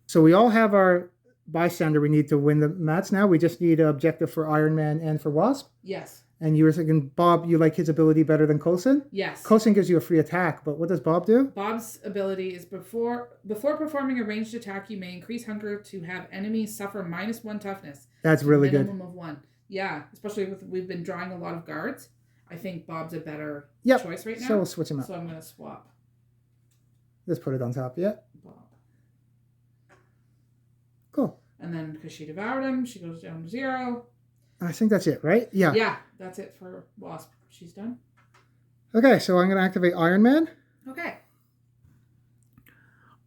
So we all have our bystander we need to win the match now. We just need an objective for Iron Man and for Wasp. Yes. And you were thinking, Bob, you like his ability better than Coulson? Yes. Coulson gives you a free attack, but what does Bob do? Bob's ability is before performing a ranged attack, you may increase hunger to have enemies suffer -1 toughness. That's really good. Minimum of 1. Yeah, especially with we've been drawing a lot of guards. I think Bob's a better choice right now. So we'll switch him up. So I'm going to swap. Just put it on top, yeah. Bob. Cool. And then because she devoured him, she goes down to 0. I think that's it, right? Yeah. Yeah, that's it for Wasp. She's done. Okay, so I'm going to activate Iron Man. Okay.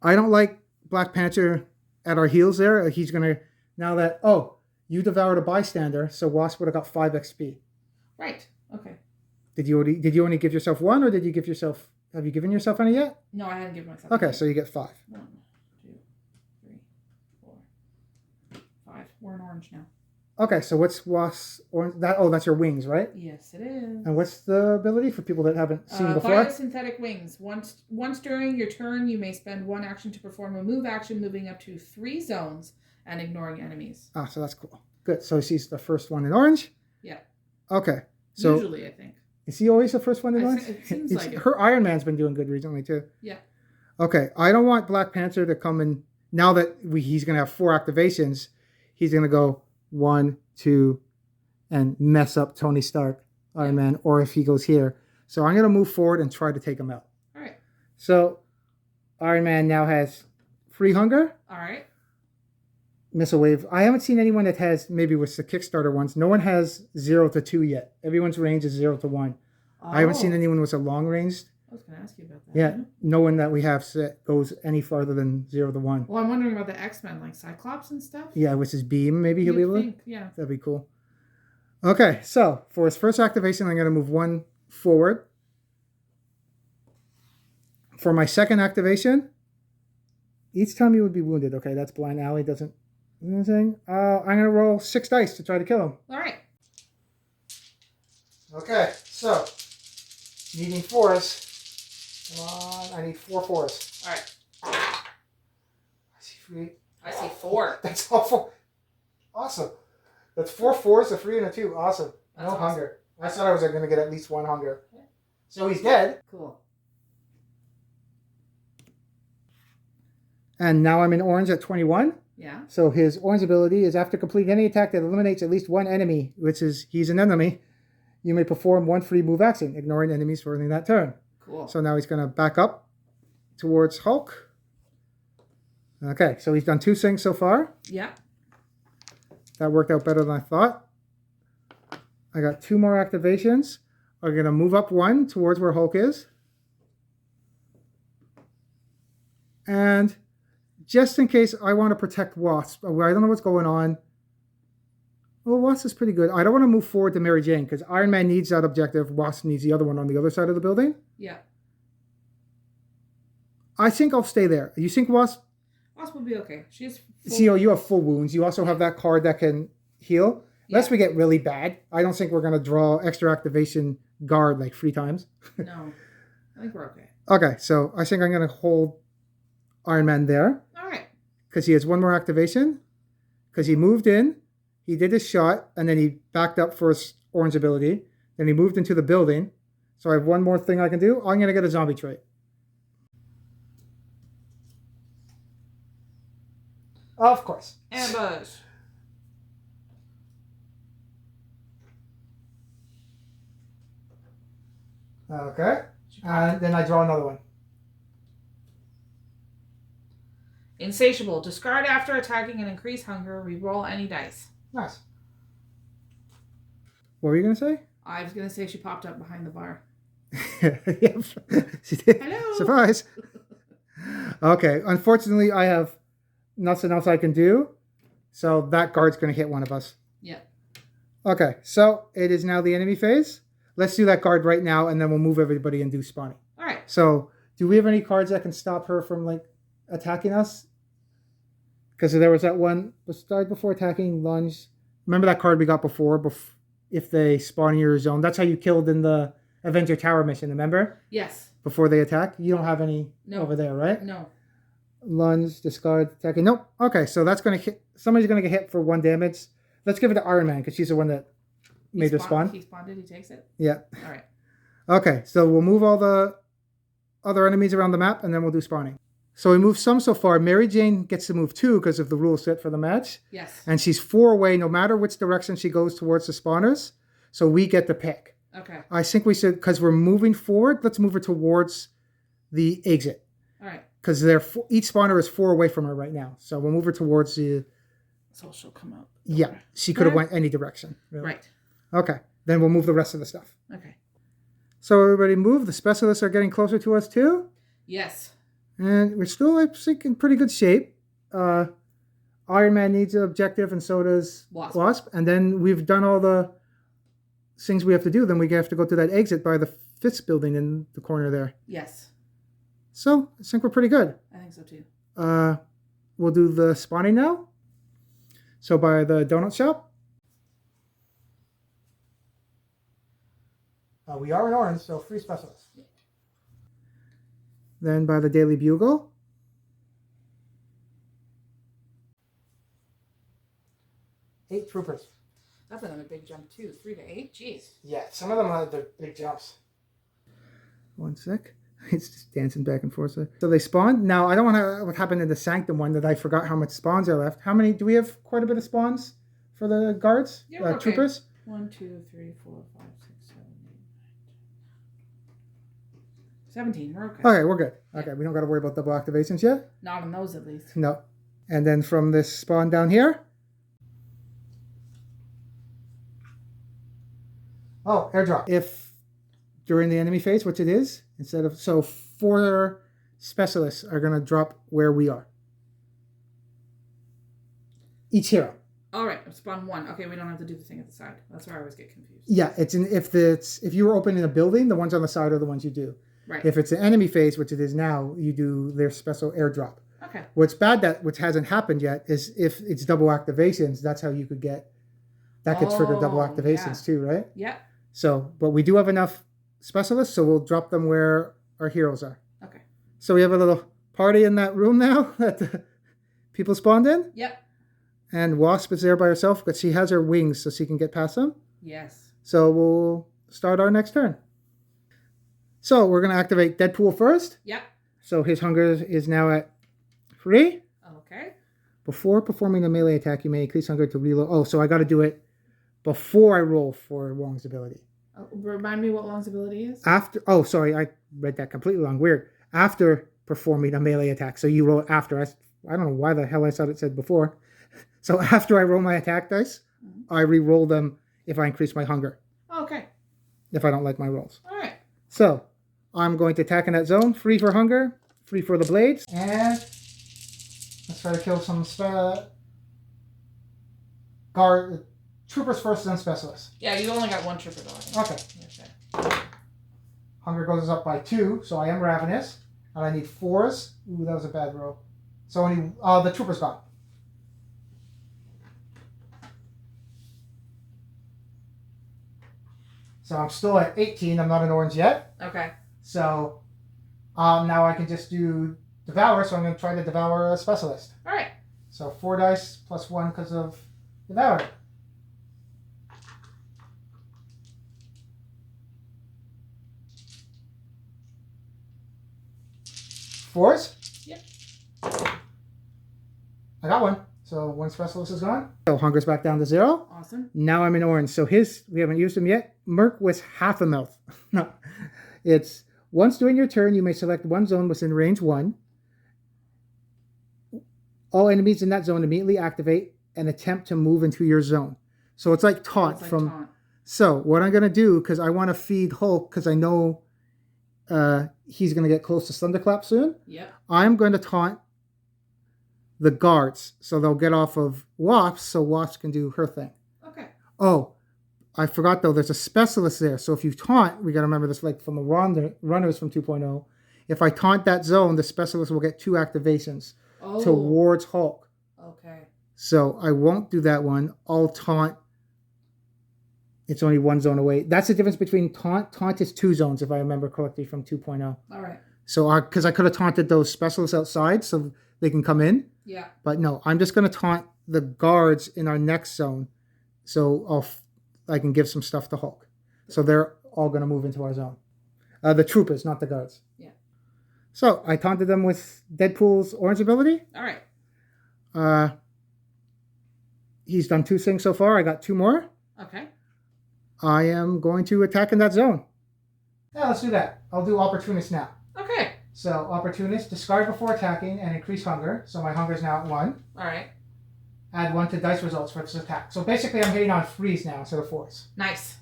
I don't like Black Panther at our heels there. He's going to, now that, you devoured a bystander, so Wasp would have got 5 XP. Right. Okay. Did you only give yourself 1, or did you give yourself, have you given yourself any yet? No, I hadn't given myself Okay, any. so you get 5. 1, 2, 3, 4, 5. We're in orange now. Okay, so what's Wasp, or that? Oh, that's your wings, right? Yes, it is. And what's the ability for people that haven't seen before? Biosynthetic wings. Once during your turn, you may spend 1 action to perform a move action, moving up to 3 zones and ignoring enemies. Ah, so that's cool. Good. So she's the first one in orange? Yeah. Okay. So usually, I think. Is he always the first one in orange? It seems like it. Her Iron Man's been doing good recently, too. Yeah. Okay. I don't want Black Panther to come in. Now that he's going to have 4 activations, he's going to go 1, 2, and mess up Tony Stark, Iron Man, or if he goes here. So I'm going to move forward and try to take him out. All right. So Iron Man now has free hunger. All right. Missile wave. I haven't seen anyone that has, maybe with the Kickstarter ones, no one has 0 to 2 yet. Everyone's range is 0 to 1. Oh. I haven't seen anyone with a long range. I was going to ask you about that. Yeah, no one that we have set goes any farther than 0 to 1. Well, I'm wondering about the X-Men, like Cyclops and stuff. Yeah, with his beam, maybe he'll be able to. Yeah. That'd be cool. Okay, so for his first activation, I'm going to move 1 forward. For my second activation, each time you would be wounded. Okay, that's Blind Alley. Doesn't do anything. I'm going to roll 6 dice to try to kill him. All right. Okay, so needing 4s. Come on, I need 4 4s. All right. I see 3. I see 4. That's awful. Awesome. That's 4 4s, a 3, and a 2. Awesome. That's no awesome. hunger. I thought I was going to get at least 1 hunger. So he's dead. Cool. And now I'm in orange at 21. Yeah. So his orange ability is after completing any attack that eliminates at least 1 enemy, which is he's an enemy, you may perform 1 free move action, ignoring enemies for only that turn. Cool. So now he's going to back up towards Hulk. Okay, so he's done 2 things so far. Yeah. That worked out better than I thought. I got 2 more activations. I'm going to move up 1 towards where Hulk is. And just in case I want to protect Wasp, I don't know what's going on. Well, Wasp is pretty good. I don't want to move forward to Mary Jane because Iron Man needs that objective. Wasp needs the other one on the other side of the building. Yeah. I think I'll stay there. You think Wasp? Wasp will be okay. She's full. See, you have full wounds. You also have that card that can heal. Unless we get really bad. I don't think we're going to draw extra activation guard like 3 times. No. I think we're okay. Okay, so I think I'm going to hold Iron Man there. All right. Because he has 1 more activation. Because he moved in. He did his shot. And then he backed up for his orange ability. Then he moved into the building. So I have 1 more thing I can do. I'm going to get a zombie trait. Of course. Ambush. Okay. And then I draw another one. Insatiable. Discard after attacking and increase hunger. Reroll any dice. Nice. What were you going to say? I was going to say she popped up behind the bar. Yep. She did. Hello. Surprise. Okay. Unfortunately, I have nothing else I can do. So that guard's going to hit one of us. Yeah. Okay. So it is now the enemy phase. Let's do that guard right now, and then we'll move everybody and do spawning. All right. So do we have any cards that can stop her from, like, attacking us? Because there was that one, start before attacking, lunge. Remember that card we got before? If they spawn in your zone. That's how you killed in the Avenger Tower mission, remember? Yes. Before they attack. You don't have any over there, right? No. Lunge, discard, attacking. Nope. Okay, so that's going to hit. Somebody's going to get hit for 1 damage. Let's give it to Iron Man because she's the one that made the spawn. He spawned it. He takes it. Yeah. All right. Okay, so we'll move all the other enemies around the map, and then we'll do spawning. So we moved some so far. Mary Jane gets to move 2 because of the rule set for the match. Yes. And she's 4 away no matter which direction she goes towards the spawners. So we get to pick. Okay. I think we should, because we're moving forward, let's move her towards the exit. All right. Because each spawner is 4 away from her right now. So we'll move her towards the... So she'll come out. Yeah, she could have went any direction. Really. Right. Okay, then we'll move the rest of the stuff. Okay. So everybody move. The specialists are getting closer to us too. Yes. And we're still, I think, in pretty good shape. Iron Man needs an objective, and so does Wasp. And then we've done all the things we have to do. Then we have to go to that exit by the Fitz building in the corner there. Yes. So I think we're pretty good. I think so too. We'll do the spawning now. So by the donut shop. We are in orange, so free specialists. Then by the Daily Bugle. Eight troopers. That's another big jump too. 3 to 8. Jeez. Yeah, some of them have the big jumps. One sec. It's just dancing back and forth. So they spawned. Now, I don't want to what happened in the Sanctum one that I forgot how much spawns are left. How many? Do we have quite a bit of spawns for the guards? Yeah, okay. Troopers? 1, 2, 3, 4, 5, 6, 7, 8, 9, 10. 17. We're okay. Okay, we're good. Okay, we don't got to worry about double activations yet? Not on those, at least. No. And then from this spawn down here. Oh, airdrop. If during the enemy phase, which it is, instead of... So 4 specialists are going to drop where we are. Each hero. All right, spawn 1. Okay, we don't have to do the thing at the side. That's where I always get confused. Yeah, if you were opening a building, the ones on the side are the ones you do. Right. If it's an enemy phase, which it is now, you do their special airdrop. Okay. What's bad which hasn't happened yet is if it's double activations, that's how you could get that could trigger double activations too, right? Yeah. So, but we do have enough specialists, so we'll drop them where our heroes are. Okay. So we have a little party in that room now that the people spawned in. Yep. And Wasp is there by herself, but she has her wings so she can get past them. Yes. So we'll start our next turn. So we're going to activate Deadpool first. Yep. So his hunger is now at 3. Okay. Before performing a melee attack, you may increase hunger to reload. Oh, so I got to do it before I roll for Wong's ability. Remind me what Wong's ability is? After. Oh, sorry. I read that completely wrong. Weird. After performing a melee attack. So you roll it after. I don't know why the hell I thought it said before. So after I roll my attack dice, I re-roll them if I increase my hunger. Okay. If I don't like my rolls. All right. So I'm going to attack in that zone. Free for hunger. Free for the blades. And let's try to kill some troopers first, then specialists. Yeah, you only got 1 trooper though. Okay. Hunger goes up by 2, so I am ravenous. And I need 4s. Ooh, that was a bad roll. So only the trooper's gone. So I'm still at 18. I'm not in orange yet. Okay. So now I can just do Devour. So I'm going to try to Devour a specialist. All right. So 4 dice plus 1 because of Devour. Fours? Yep. I got 1. So 1 specialist is gone. So hunger's back down to 0. Awesome. Now I'm in orange. So we haven't used him yet. Merc was half a mouth. No. It's once during your turn, you may select 1 zone within range 1. All enemies in that zone immediately activate and attempt to move into your zone. So it's like taunt taunt. So what I'm going to do, because I want to feed Hulk, because I know he's going to get close to Thunderclap soon. Yep. I'm going to taunt the guards, so they'll get off of Wasp, so Wasp can do her thing. Okay. Oh, I forgot though, there's a specialist there. So if you taunt, we got to remember this like from the runners from 2.0. If I taunt that zone, the specialist will get 2 activations towards Hulk. Okay. So I won't do that one. I'll taunt. It's only 1 zone away. That's the difference between taunt. Taunt is 2 zones, if I remember correctly, from 2.0. All right. So because I could have taunted those specialists outside so they can come in. Yeah. But no, I'm just going to taunt the guards in our next zone. So I can give some stuff to Hulk. So they're all going to move into our zone. The troopers, not the guards. Yeah. So I taunted them with Deadpool's orange ability. All right. He's done 2 things so far. I got 2 more. Okay. I am going to attack in that zone. Yeah, let's do that. I'll do Opportunist now. Okay. So Opportunist, discard before attacking and increase hunger. So my hunger is now at 1. All right. Add 1 to dice results for this attack. So basically I'm hitting on freeze now instead of force. Nice.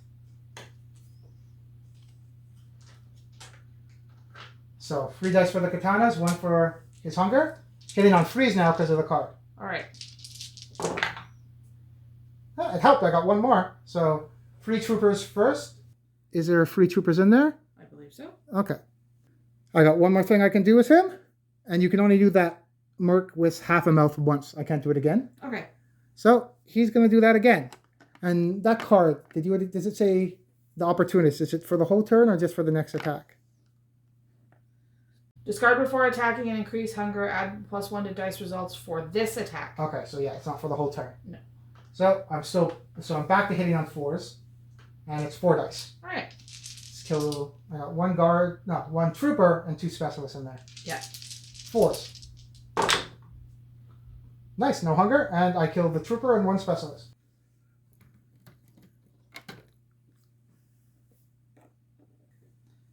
So 3 dice for the katanas, 1 for his hunger. Hitting on freeze now because of the card. All right. It helped. I got 1 more. So free troopers first. Is there free troopers in there? I believe so. Okay. I got 1 more thing I can do with him. And you can only do that merc with half a mouth once. I can't do it again. Okay. So he's going to do that again. And that card, does it say the Opportunist? Is it for the whole turn or just for the next attack? Discard before attacking and increase hunger. Add +1 to dice results for this attack. Okay, so yeah, it's not for the whole turn. No. So I'm back to hitting on 4s. And it's 4 dice. All right. Let's kill, I got 1 trooper and 2 specialists in there. Yeah. 4s. Nice, no hunger. And I killed the trooper and 1 specialist.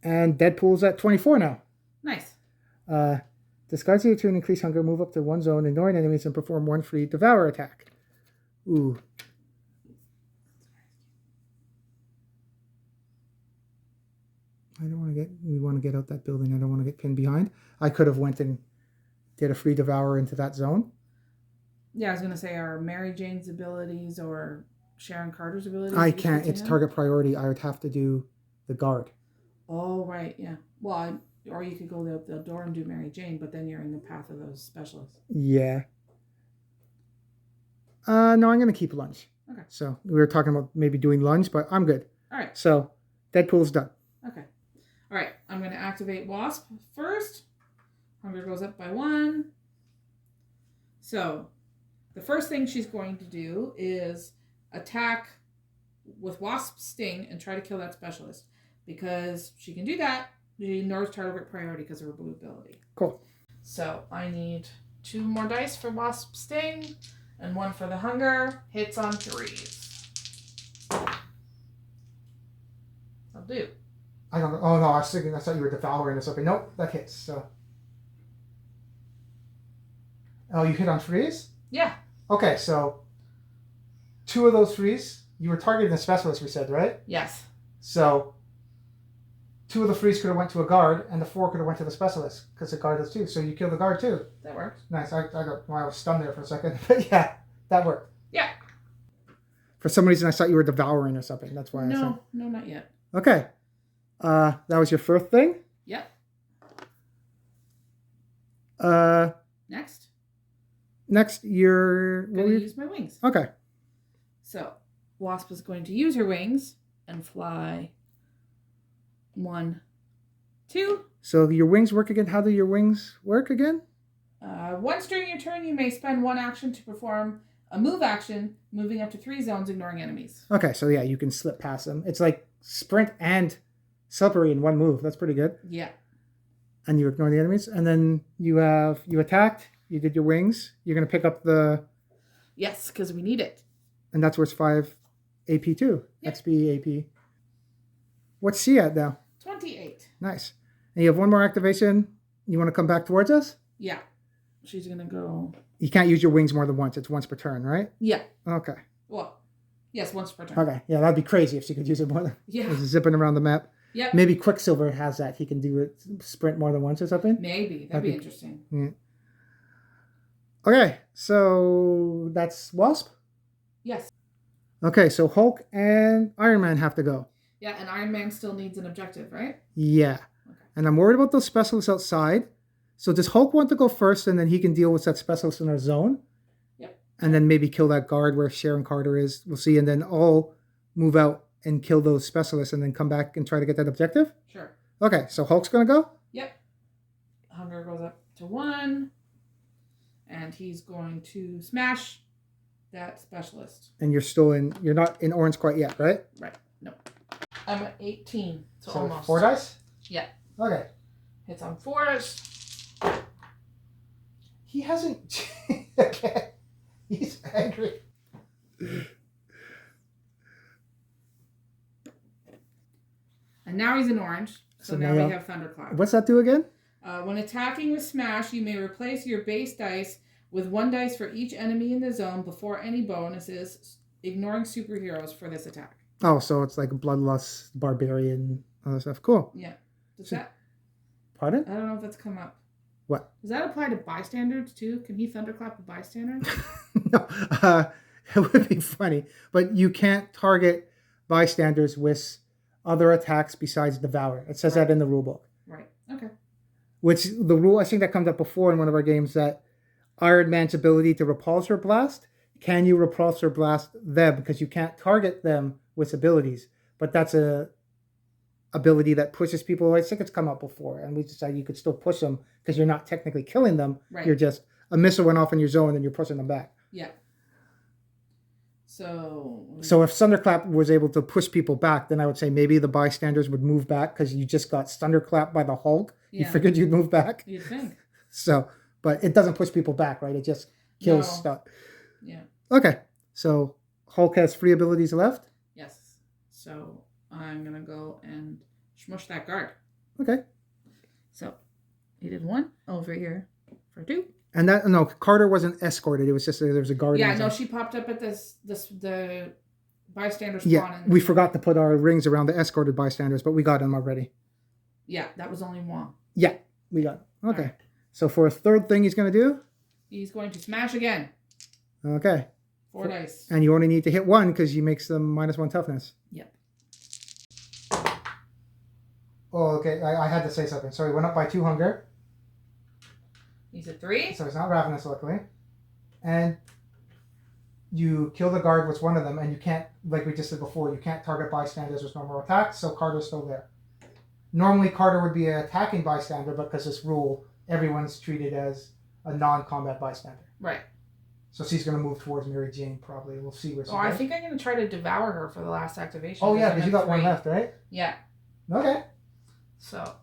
And Deadpool's at 24 now. Nice. Discards your turn, increase hunger, move up to 1 zone, ignoring enemies, and perform 1 free devour attack. Ooh. We want to get out that building. I don't want to get pinned behind. I could have went and did a free devour into that zone. Yeah, I was going to say, are Mary Jane's abilities or Sharon Carter's abilities? I can't. It's target priority. I would have to do the guard. Oh, right. Yeah. Well, or you could go out the door and do Mary Jane, but then you're in the path of those specialists. Yeah. No, I'm going to keep lunge. Okay. So we were talking about maybe doing lunge, but I'm good. All right. So Deadpool's done. Okay. All right. I'm going to activate Wasp first. Hunger goes up by 1. So the first thing she's going to do is attack with Wasp Sting and try to kill that specialist. Because she can do that, she ignores target priority because of her blue ability. Cool. So I need 2 more dice for Wasp Sting and 1 for the hunger. Hits on 3s. I'll do. I don't know. Oh no, I thought you were devouring or something. Nope, that hits. So. Oh, you hit on freeze? Yeah. Okay, so 2 of those freeze, you were targeting the specialist, we said, right? Yes. So 2 of the freeze could have went to a guard, and the 4 could have went to the specialist because the guard does 2. So you killed the guard too. That works. Nice. I was stunned there for a second, but yeah, that worked. Yeah. For some reason, I thought you were devouring or something. That's why I said. No, not yet. Okay. That was your first thing. Yep. Next, you're going to use my wings. Okay. So, Wasp is going to use her wings and fly 1, 2. So your wings work again. How do your wings work again? Once during your turn, you may spend 1 action to perform a move action, moving up to 3 zones, ignoring enemies. Okay, so yeah, you can slip past them. It's like sprint and slippery in 1 move. That's pretty good. Yeah. And you ignore the enemies, and then you attacked. You did your wings. You're gonna pick up the. Yes, because we need it. And that's worth 5 AP too. Yep. XP AP. What's she at now? 28. Nice. And you have 1 more activation. You want to come back towards us? Yeah. She's going to go. You can't use your wings more than once. It's once per turn, right? Yeah. Okay. Well, yes, once per turn. Okay. Yeah, that'd be crazy if she could use it more than. Yeah. Just zipping around the map. Yeah. Maybe Quicksilver has that. He can do it, sprint more than once or something. Maybe. That'd be interesting. Yeah. Okay, so that's Wasp? Yes. Okay, so Hulk and Iron Man have to go. Yeah, and Iron Man still needs an objective, right? Yeah. Okay. And I'm worried about those specialists outside. So does Hulk want to go first and then he can deal with that specialist in our zone? Yep. And then maybe kill that guard where Sharon Carter is. We'll see. And then I'll move out and kill those specialists and then come back and try to get that objective? Sure. Okay, so Hulk's going to go? Yep. Hunger goes up to 1. And he's going to smash that specialist. And you're not in orange quite yet, right? Right. No. I'm at 18. So almost. 4 dice? Yeah. Okay. Hits on 4s. He hasn't. Okay. He's angry. And now he's in orange. So now we have Thunderclap. What's that do again? When attacking with Smash, you may replace your base dice with 1 dice for each enemy in the zone before any bonuses, ignoring superheroes for this attack. Oh, so it's like Bloodlust, Barbarian, all that stuff. Cool. Yeah. Does that... Pardon? I don't know if that's come up. What? Does that apply to bystanders too? Can he Thunderclap a bystander? No. It would be funny. But you can't target bystanders with other attacks besides Devour. It says that in the rulebook. Right. Okay. Which the rule, I think that comes up before in one of our games, that Iron Man's ability to repulse or blast, can you repulse or blast them? Because you can't target them with abilities. But that's a ability that pushes people. I think it's come up before. And we decided you could still push them because you're not technically killing them. Right. You're just, a missile went off in your zone and you're pushing them back. Yeah. So if Thunderclap was able to push people back, then I would say maybe the bystanders would move back because you just got Thunderclap by the Hulk. Yeah. You figured you'd move back. You'd think. So, but it doesn't push people back, right? It just kills stuff. Yeah. Okay. So Hulk has 3 abilities left. Yes. So I'm going to go and smush that guard. Okay. So he did 1 over here for 2. And that, no, Carter wasn't escorted. It was just there was a guard. Yeah, no, she popped up at the bystander spawn. Yeah, we forgot to put our rings around the escorted bystanders, but we got them already. Yeah, that was only 1. Yeah, we got them. Okay. Right. So for a third thing he's going to do? He's going to smash again. Okay. 4 dice. And you only need to hit 1 because he makes them -1 toughness. Yep. Oh, okay. I had to say something. So he went up by 2 hunger. He's a 3. So he's not ravenous, luckily. And you kill the guard with 1 of them, and you can't, like we just did before, you can't target bystanders with normal attacks, so Carter's still there. Normally, Carter would be an attacking bystander, but because this rule, everyone's treated as a non-combat bystander. Right. So she's going to move towards Mary Jane, probably. We'll see where she goes. I think I'm going to try to devour her for the last activation. Oh, yeah, because you got 1 left, right? Yeah. Okay. So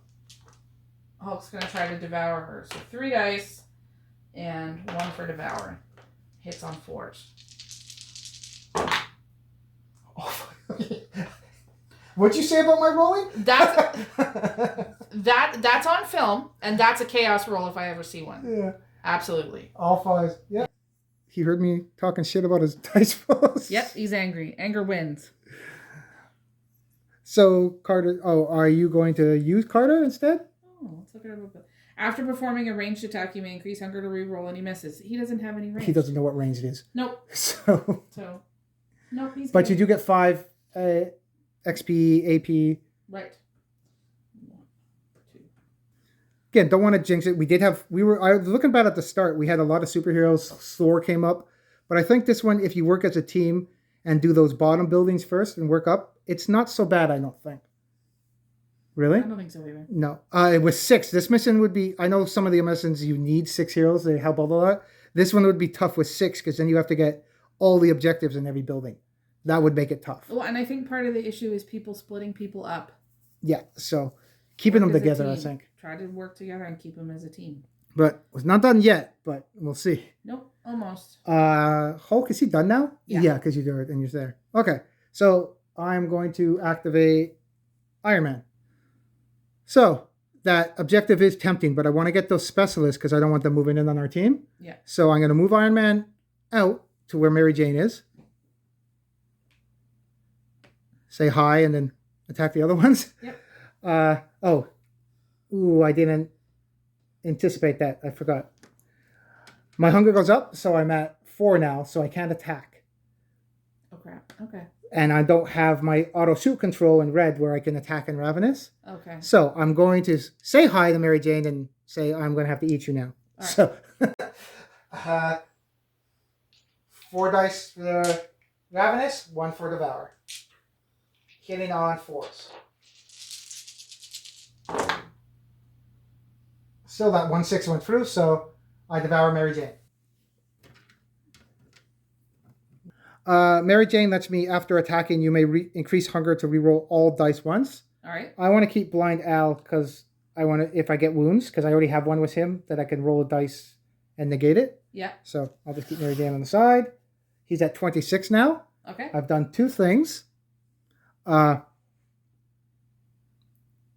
Hulk's going to try to devour her. So 3 dice and 1 for devouring. Hits on 4s. Oh, what'd you say about my rolling? That's on film, and that's a chaos roll if I ever see one. Yeah. Absolutely. All 5s. Yeah. He heard me talking shit about his dice rolls. Yep, he's angry. Anger wins. So, Carter, are you going to use Carter instead? Oh, let's look at it. After performing a ranged attack, you may increase hunger to re-roll any misses. He doesn't have any range. He doesn't know what range it is. Nope. So nope, he's But good. you do get 5 XP, AP. Right. 1, 2. Again, don't want to jinx it. I was looking back at the start. We had a lot of superheroes. Thor came up. But I think this one, if you work as a team and do those bottom buildings first and work up, it's not so bad, I don't think. Really? I don't think so either. No. It was 6. This mission would be, I know some of the missions you need 6 heroes. They help a lot. This one would be tough with 6 because then you have to get all the objectives in every building. That would make it tough. Well, and I think part of the issue is people splitting people up. Yeah, so keeping them together, I think. Try to work together and keep them as a team. But it's not done yet, but we'll see. Nope, almost. Hulk, is he done now? Yeah, because you do it and you're there. Okay, so I'm going to activate Iron Man. So that objective is tempting, but I want to get those specialists because I don't want them moving in on our team. Yeah. So I'm going to move Iron Man out to where Mary Jane is. Say hi and then attack the other ones. Yep. I didn't anticipate that. I forgot. My hunger goes up, so I'm at 4 now, so I can't attack. Oh, crap. Okay. And I don't have my auto shoot control in red where I can attack in Ravenous. Okay. So I'm going to say hi to Mary Jane and say I'm going to have to eat you now. All right. So 4 dice for Ravenous, 1 for Devour. Hitting on 4s. Still that 1/6 went through, so I devour Mary Jane. Mary Jane lets me, after attacking, you may increase hunger to reroll all dice once. All right. I want to keep Blind Al because I want to, if I get wounds, because I already have one with him, that I can roll a dice and negate it. Yeah. So I'll just keep Mary Jane on the side. He's at 26 now. Okay. I've done 2 things.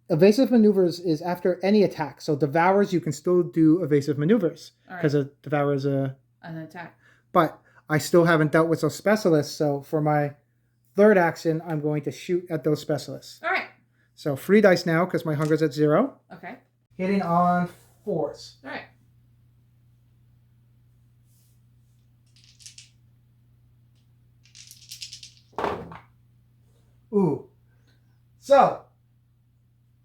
Evasive maneuvers is after any attack. So devours, you can still do evasive maneuvers because a devour is an attack. But I still haven't dealt with those specialists. So for my 3rd action, I'm going to shoot at those specialists. All right. So 3 dice now because my hunger's at 0. Okay. Hitting on 4s. All right. Ooh. So,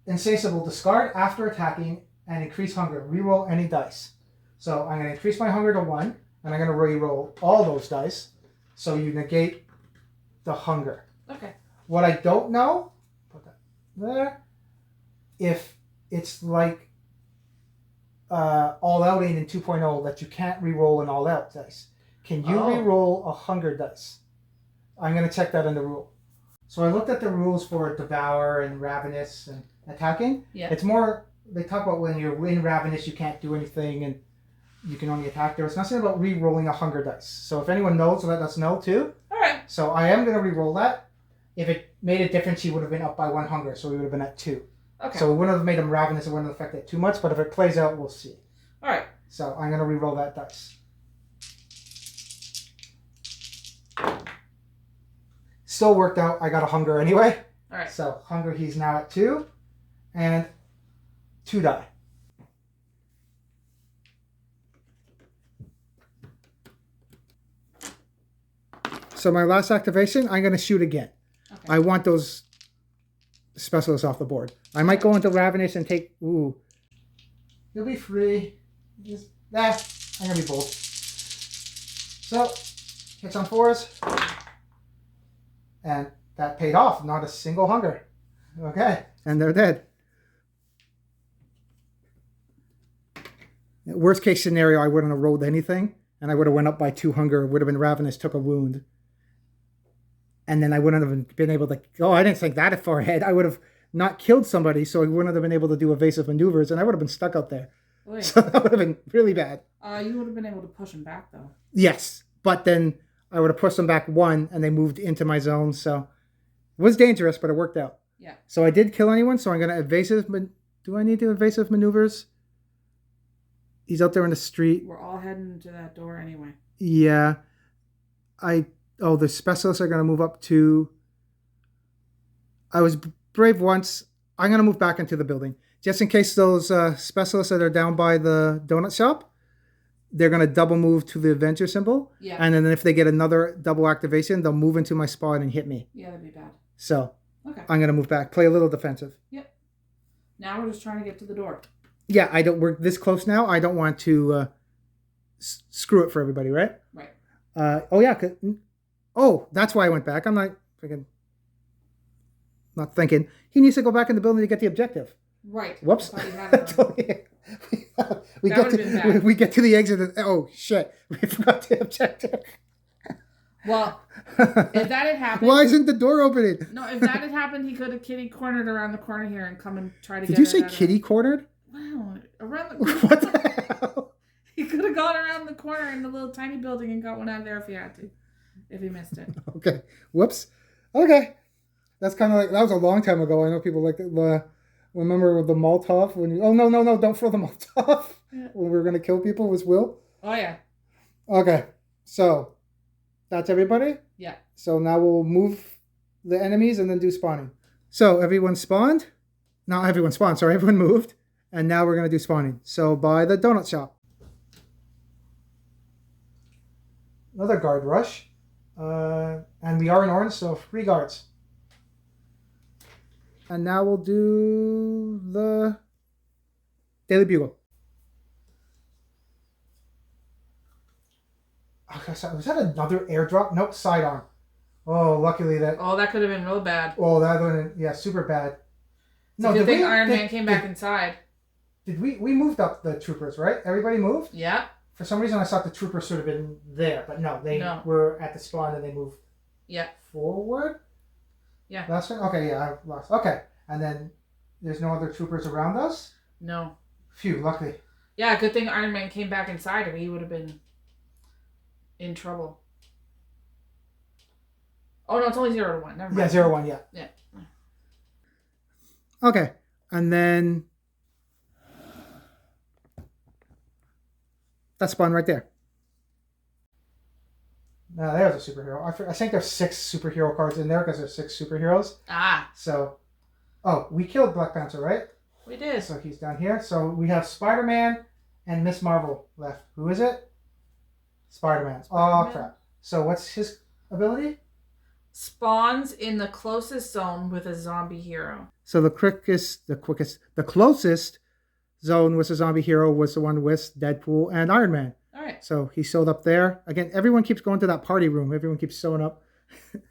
insatiable, discard after attacking and increase hunger. Reroll any dice. So I'm going to increase my hunger to 1, and I'm going to reroll all those dice. So you negate the hunger. Okay. What I don't know, put that there, if it's like all outing in 2.0 that you can't reroll an all out dice. Can you reroll a hunger dice? I'm going to check that in the rule. So I looked at the rules for Devour and Ravenous and attacking. Yeah. It's more, they talk about when you're in Ravenous, you can't do anything and you can only attack. There was nothing about re-rolling a hunger dice. So if anyone knows, let us know too. All right. So I am going to re-roll that. If it made a difference, he would have been up by 1 hunger, so we would have been at 2. Okay. So it wouldn't have made him Ravenous, it wouldn't have affected it too much, but if it plays out, we'll see. All right. So I'm going to re-roll that dice. Still worked out. I got a hunger anyway. All right. So hunger, he's now at 2. And 2 die. So my last activation, I'm going to shoot again. Okay. I want those specialists off the board. I might go into Ravenous and take... Ooh. You'll be free. I'm going to be bold. So, hits on 4s. And that paid off. Not a single hunger. Okay. And they're dead. Worst case scenario, I wouldn't have rolled anything. And I would have went up by 2 hunger. Would have been Ravenous, took a wound. And then I wouldn't have been able to... Oh, I didn't think that far ahead. I would have not killed somebody, so I wouldn't have been able to do evasive maneuvers, and I would have been stuck out there. Wait. So that would have been really bad. You would have been able to push him back, though. Yes, but then I would have pushed them back 1, and they moved into my zone, so... It was dangerous, but it worked out. Yeah. So I did kill anyone, so I'm going to evasive... Do I need to evasive maneuvers? He's out there in the street. We're all heading to that door anyway. Yeah. Oh, the specialists are going to move up to... I was brave once. I'm going to move back into the building. Just in case those specialists that are down by the donut shop, they're going to double move to the adventure symbol. Yeah. And then if they get another double activation, they'll move into my spot and hit me. Yeah, that'd be bad. So okay. I'm going to move back. Play a little defensive. Yep. Now we're just trying to get to the door. Yeah, we're this close now. I don't want to screw it for everybody, right? Right. Oh, yeah. Oh, that's why I went back. I'm not thinking. He needs to go back in the building to get the objective. Right. Whoops. we get to the exit. Oh, shit. We forgot the objective. Well, if that had happened... Why isn't the door opening? No, if that had happened, he could have kitty-cornered around the corner here and come and try to get Did you say kitty-cornered? Wow. Around the corner. What the hell? He could have gone around the corner in the little tiny building and got one out of there if he had to. If he missed it. Okay. Whoops. Okay. That's kind of like... That was a long time ago. I know people like... Remember the Molotov? No. Don't throw the Molotov. Yeah. When we were going to kill people was Will. Oh, yeah. Okay. So... That's everybody? Yeah. So now we'll move the enemies and then do spawning. So everyone spawned? Not everyone spawned, sorry, everyone moved. And now we're going to do spawning. So by the donut shop. Another guard rush. And we are in orange, so 3 guards. And now we'll do the Daily Bugle. Okay, so was that another airdrop? Nope, sidearm. Oh, luckily that... Oh, that could have been real bad. Oh, that one, yeah, super bad. No, good thing Iron Man came back inside. Did we moved up the troopers, right? Everybody moved? Yeah. For some reason, I thought the troopers should have been there, but no, they were at the spawn and they moved forward. Yeah. Last one? Okay, yeah, I lost. Okay, and then there's no other troopers around us? No. Phew, luckily. Yeah, good thing Iron Man came back inside or he would have been in trouble. Oh, no, it's only 0 to 1. Never mind. Yeah, 0 1, yeah. Yeah. Okay, and then that spawn right there. Now there's a superhero. I think there's 6 superhero cards in there because there's 6 superheroes. Ah. So, we killed Black Panther, right? We did. So he's down here. So we have Spider-Man and Miss Marvel left. Who is it? Spider-Man. Oh, crap. So what's his ability? Spawns in the closest zone with a zombie hero. So the closest zone with a zombie hero was the one with Deadpool and Iron Man. All right. So he showed up there. Again, everyone keeps going to that party room. Everyone keeps showing up.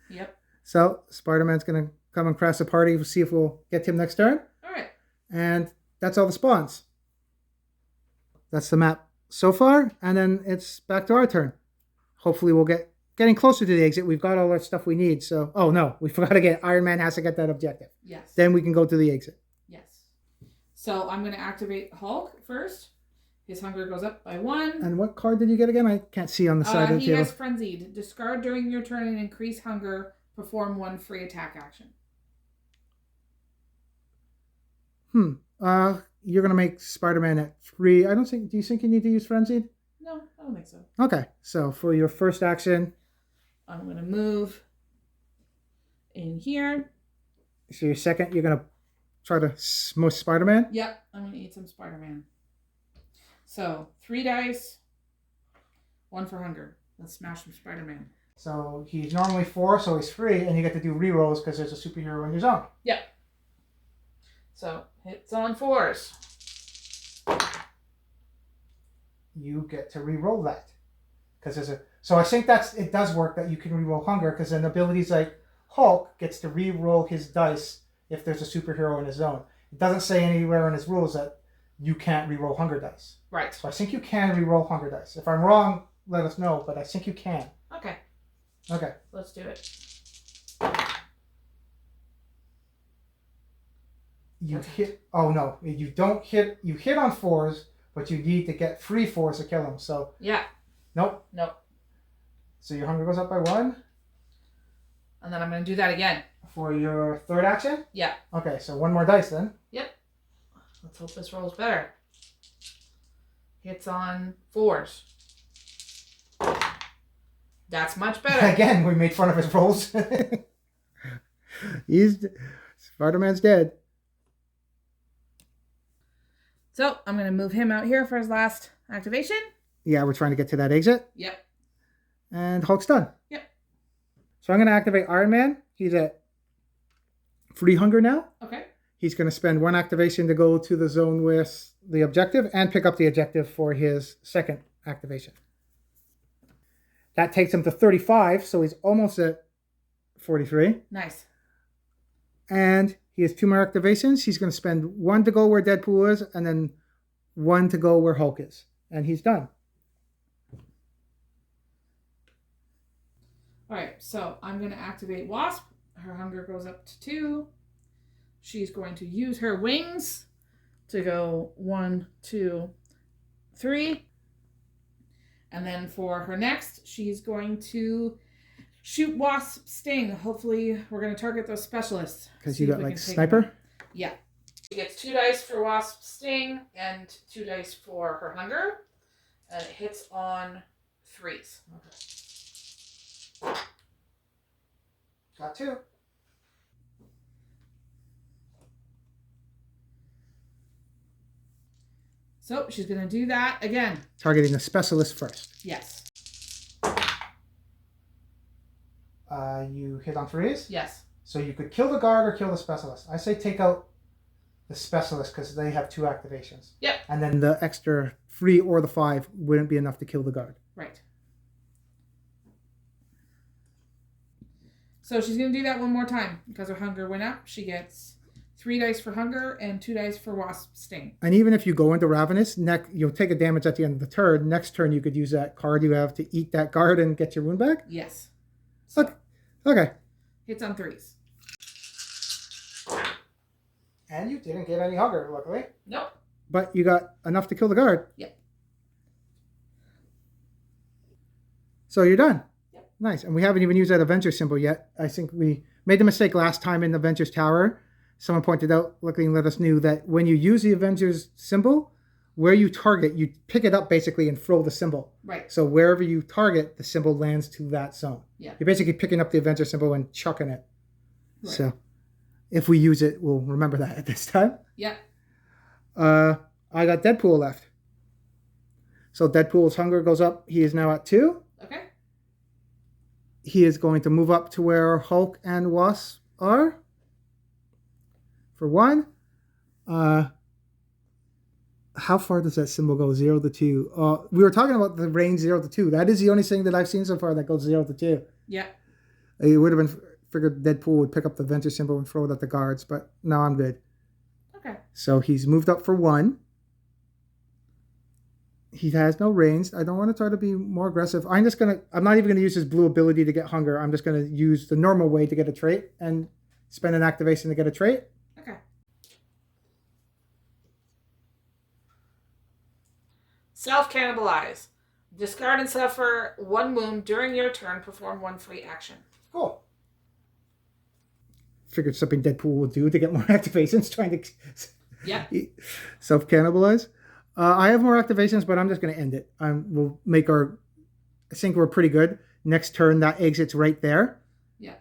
Yep. So Spider-Man's going to come and crash the party. We'll see if we'll get him next turn. All right. And that's all the spawns. That's the map so far. And then it's back to our turn. Hopefully we'll getting closer to the exit. We've got all our stuff we need. So, oh no, we forgot to get, Iron Man has to get that objective. Yes. Then we can go to the exit. Yes. So I'm going to activate Hulk first. His hunger goes up by 1. And what card did you get again? I can't see on the side of the He table. has Frenzied. Discard during your turn and increase hunger. Perform 1 free attack action. You're going to make Spider-Man at 3. I don't think, do you think you need to use Frenzied? No, I don't think so. Okay, so for your first action, I'm going to move in here. so your second, you're going to try to smush Spider-Man? Yep, I'm going to eat some Spider-Man. So 3 dice, 1 for hunger. Let's smash some Spider-Man. So he's normally 4, so he's free, and you get to do rerolls because there's a superhero in your zone. Yep. So hits on 4s. You get to re-roll that because there's a. So I think it does work that you can re-roll hunger because then abilities like Hulk gets to re-roll his dice if there's a superhero in his zone. It doesn't say anywhere in his rules that you can't re-roll hunger dice. Right. So I think you can re-roll hunger dice. If I'm wrong, let us know. But I think you can. Okay. Okay. Let's do it. You hit. Oh no, you don't hit. You hit on 4s. But you need to get 3 4s to kill him. So yeah. Nope. So your hunger goes up by 1. And then I'm going to do that again. For your third action? Yeah. Okay, so 1 more dice then. Yep. Let's hope this rolls better. Hits on 4s. That's much better. Again, we made fun of his rolls. Spider-Man's dead. So I'm going to move him out here for his last activation. Yeah, we're trying to get to that exit. Yep. And Hulk's done. Yep. So I'm going to activate Iron Man. He's at 3 hunger now. Okay. He's going to spend 1 activation to go to the zone with the objective and pick up the objective for his second activation. That takes him to 35, so he's almost at 43. Nice. And he has 2 more activations. He's going to spend 1 to go where Deadpool is, and then 1 to go where Hulk is. And he's done. All right, so I'm going to activate Wasp. Her hunger goes up to 2. She's going to use her wings to go 1, 2, 3. And then for her next, she's going to shoot Wasp Sting. Hopefully, we're going to target those specialists. Because you got like sniper? Yeah. She gets 2 dice for Wasp Sting and 2 dice for her hunger. And it hits on 3s. Okay. Got 2. So she's going to do that again. Targeting the specialist first. Yes. You hit on 3s? Yes. So you could kill the guard or kill the specialist. I say take out the specialist because they have 2 activations. Yep. And then the extra 3 or the 5 wouldn't be enough to kill the guard. Right. So she's going to do that one more time because her hunger went up. She gets 3 dice for hunger and 2 dice for wasp sting. And even if you go into Ravenous, you'll take a damage at the end of the turn. Next turn, you could use that card you have to eat that guard and get your wound back? Yes. Okay. Hits on 3s. And you didn't get any hunger, luckily. Nope. But you got enough to kill the guard. Yep. So you're done. Yep. Nice. And we haven't even used that Avenger symbol yet. I think we made the mistake last time in the Avengers Tower. Someone pointed out, luckily, and let us know that when you use the Avengers symbol, where you target, you pick it up basically and throw the symbol. Right. So wherever you target, the symbol lands to that zone. Yeah. You're basically picking up the Avenger symbol and chucking it. Right. So if we use it, we'll remember that at this time. Yeah. I got Deadpool left. So Deadpool's hunger goes up. He is now at 2. Okay. He is going to move up to where Hulk and Wasp are. For 1. How far does that symbol go? 0 to 2. We were talking about the range 0 to 2. That is the only thing that I've seen so far that goes 0 to 2. Yeah. It would have been figured Deadpool would pick up the Avenger symbol and throw it at the guards, but no, I'm good. Okay. So he's moved up for 1. He has no range. I don't want to try to be more aggressive. I'm not even gonna use his blue ability to get hunger. I'm just gonna use the normal way to get a trait and spend an activation to get a trait. Okay. Self-cannibalize. Discard and suffer 1 wound during your turn. Perform 1 free action. Cool. Figured something Deadpool will do to get more activations, trying to self-cannibalize. I have more activations, but I'm just going to end it. We'll make I think we're pretty good. Next turn, that exit's right there. Yeah.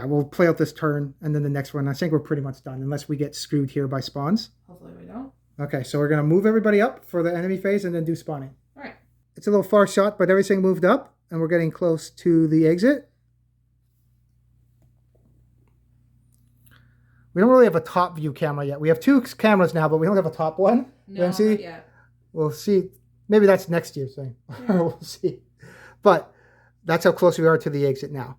We'll play out this turn, and then the next one. I think we're pretty much done, unless we get screwed here by spawns. Hopefully we don't. Okay, so we're going to move everybody up for the enemy phase and then do spawning. All right. It's a little far shot, but everything moved up, and we're getting close to the exit. We don't really have a top view camera yet. We have 2 cameras now, but we don't have a top one. No, not yet. We'll see. Maybe that's next year's thing. Yeah. We'll see. But that's how close we are to the exit now.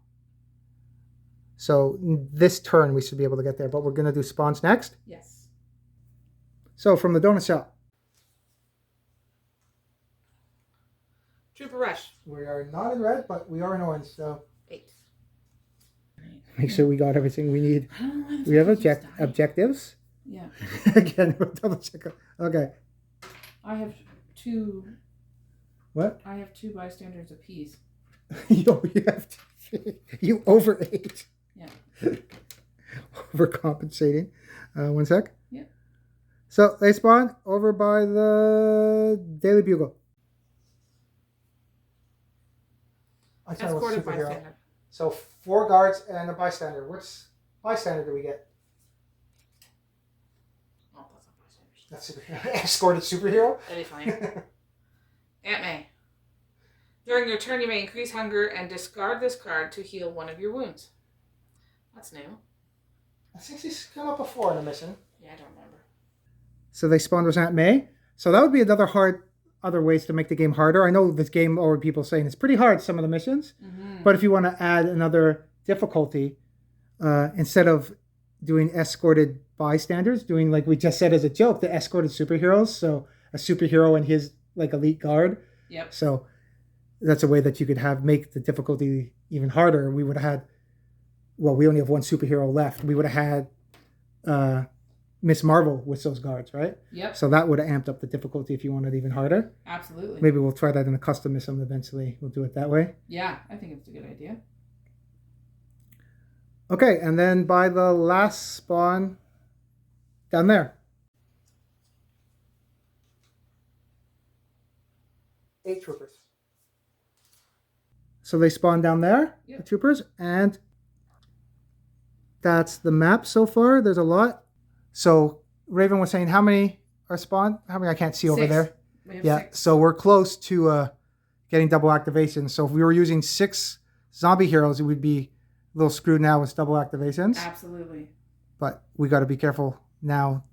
So this turn we should be able to get there, but we're going to do spawns next. Yes. So from the donut shop. Trooper Rush. We are not in red, but we are in orange, so 8. make sure we got everything we need. I don't know why We have objectives. Yeah. Again, we'll double check. Okay. I have 2. What? I have 2 bystanders apiece. you overate. Yeah. Overcompensating. 1 sec. Yeah. So they spawn over by the Daily Bugle. Escorted bystander. So 4 guards and a bystander. Which bystander do we get? Oh, that's not bystander. That's superhero. Escorted superhero? That'd be fine. Aunt May. During your turn, you may increase hunger and discard this card to heal 1 of your wounds. That's new. I think she's come up before in a mission. Yeah, I don't remember. So they spawned with Aunt May. So that would be other ways to make the game harder. I know this game, or people saying it's pretty hard, some of the missions. Mm-hmm. But if you want to add another difficulty, instead of doing escorted bystanders, doing like we just said as a joke, the escorted superheroes. So a superhero and his like elite guard. Yep. So that's a way that you could make the difficulty even harder. We would have had, we only have 1 superhero left. We would have had Miss Marvel with those guards, right? Yep. So that would have amped up the difficulty if you wanted even harder. Absolutely. Maybe we'll try that in a custom mission eventually. We'll do it that way. Yeah, I think it's a good idea. Okay, and then by the last spawn down there. 8 troopers. So they spawn down there, yep. The troopers, and that's the map so far. There's a lot. So Ravin was saying how many are spawned? How many I can't see 6. over there? We have yeah, 6. So we're close to getting double activation. So if we were using 6 zombie heroes, it would be a little screwed now with double activations. Absolutely. But we got to be careful now.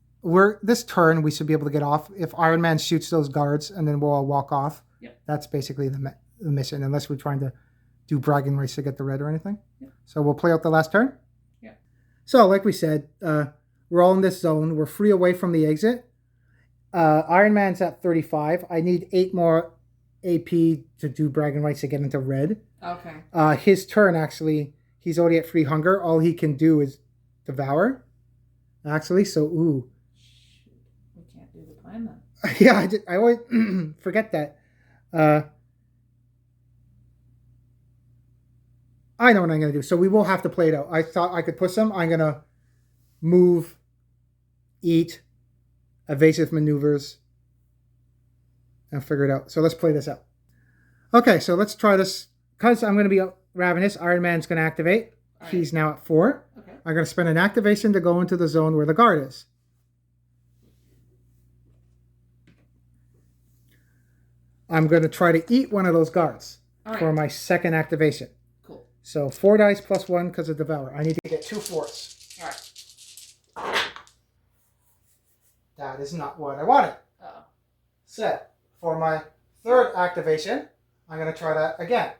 This turn we should be able to get off. If Iron Man shoots those guards and then we'll all walk off. Yep. That's basically the mission, unless we're trying to do bragging race to get the red or anything. Yep. So we'll play out the last turn. Yep. So, like we said, we're all in this zone. We're free away from the exit. Iron Man's at 35. I need 8 more AP to do bragging rights to get into red. Okay. His turn, actually, he's already at free hunger. All he can do is devour. Actually, so, ooh. Shoot. We can't do the plan then. Yeah, I always forget that. I know what I'm going to do. So we will have to play it out. I thought I could push him. I'm going to move, eat, evasive maneuvers, and figure it out. So let's play this out. Okay, so let's try this. Because I'm going to be ravenous, Iron Man's going to activate. Right. He's now at 4. Okay. I'm going to spend an activation to go into the zone where the guard is. I'm going to try to eat one of those guards for my second activation. Cool. So 4 dice plus 1 because of Devour. I need to get 2 4s. All right. That is not what I wanted. Uh-oh. Set. For my third activation, I'm going to try that again.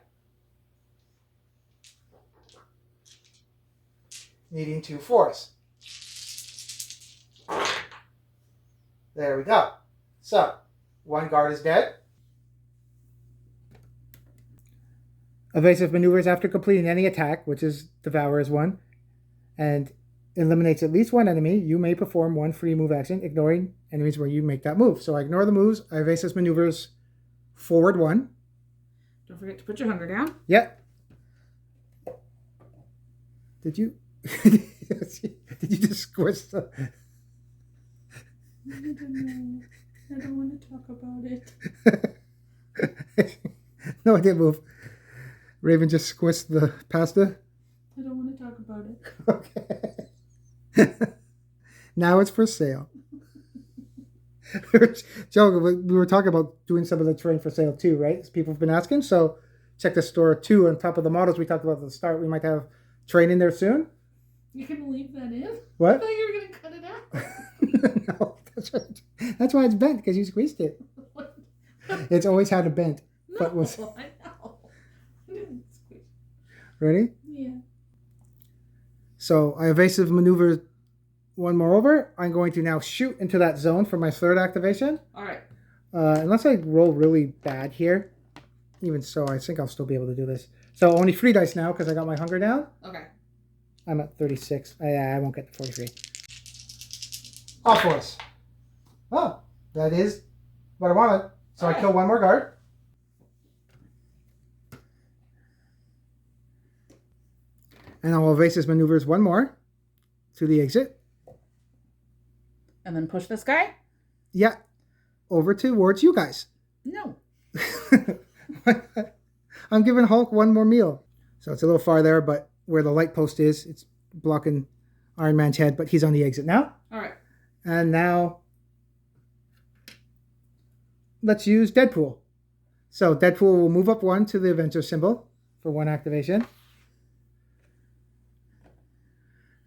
Needing 2 4s. There we go. So, 1 guard is dead. Evasive maneuvers after completing any attack, which is Devour is 1, and eliminates at least 1 enemy. You may perform 1 free move action, ignoring enemies where you make that move. So I ignore the moves. I evasive maneuvers forward 1. Don't forget to put your hunger down. Yep. Did you? Did you just squish the? I don't want to talk about it. No, I didn't move. Ravin just squished the pasta. I don't want to talk about it. Okay. Now it's for sale. Joe, we were talking about doing some of the terrain for sale too, right? As people have been asking. So check the store too. On top of the models we talked about at the start, we might have terrain in there soon. You can leave that in? What? I thought you were going to cut it out. No, that's right. That's why it's bent, because you squeezed it. It's always had a bent. No, but was... I know. I didn't squeeze. Ready? Yeah. So I evasive maneuver 1 more over. I'm going to now shoot into that zone for my third activation. All right. Unless I roll really bad here. Even so, I think I'll still be able to do this. So only 3 dice now because I got my hunger down. Okay. I'm at 36. I won't get to 43. All 4s. Oh, that is what I wanted. So I kill 1 more guard. And I'll evasive maneuvers 1 more to the exit. And then push this guy? Yeah. Over towards you guys. No. I'm giving Hulk 1 more meal. So it's a little far there, but where the light post is, it's blocking Iron Man's head, but he's on the exit now. All right. And now let's use Deadpool. So Deadpool will move up 1 to the Avenger symbol for 1 activation.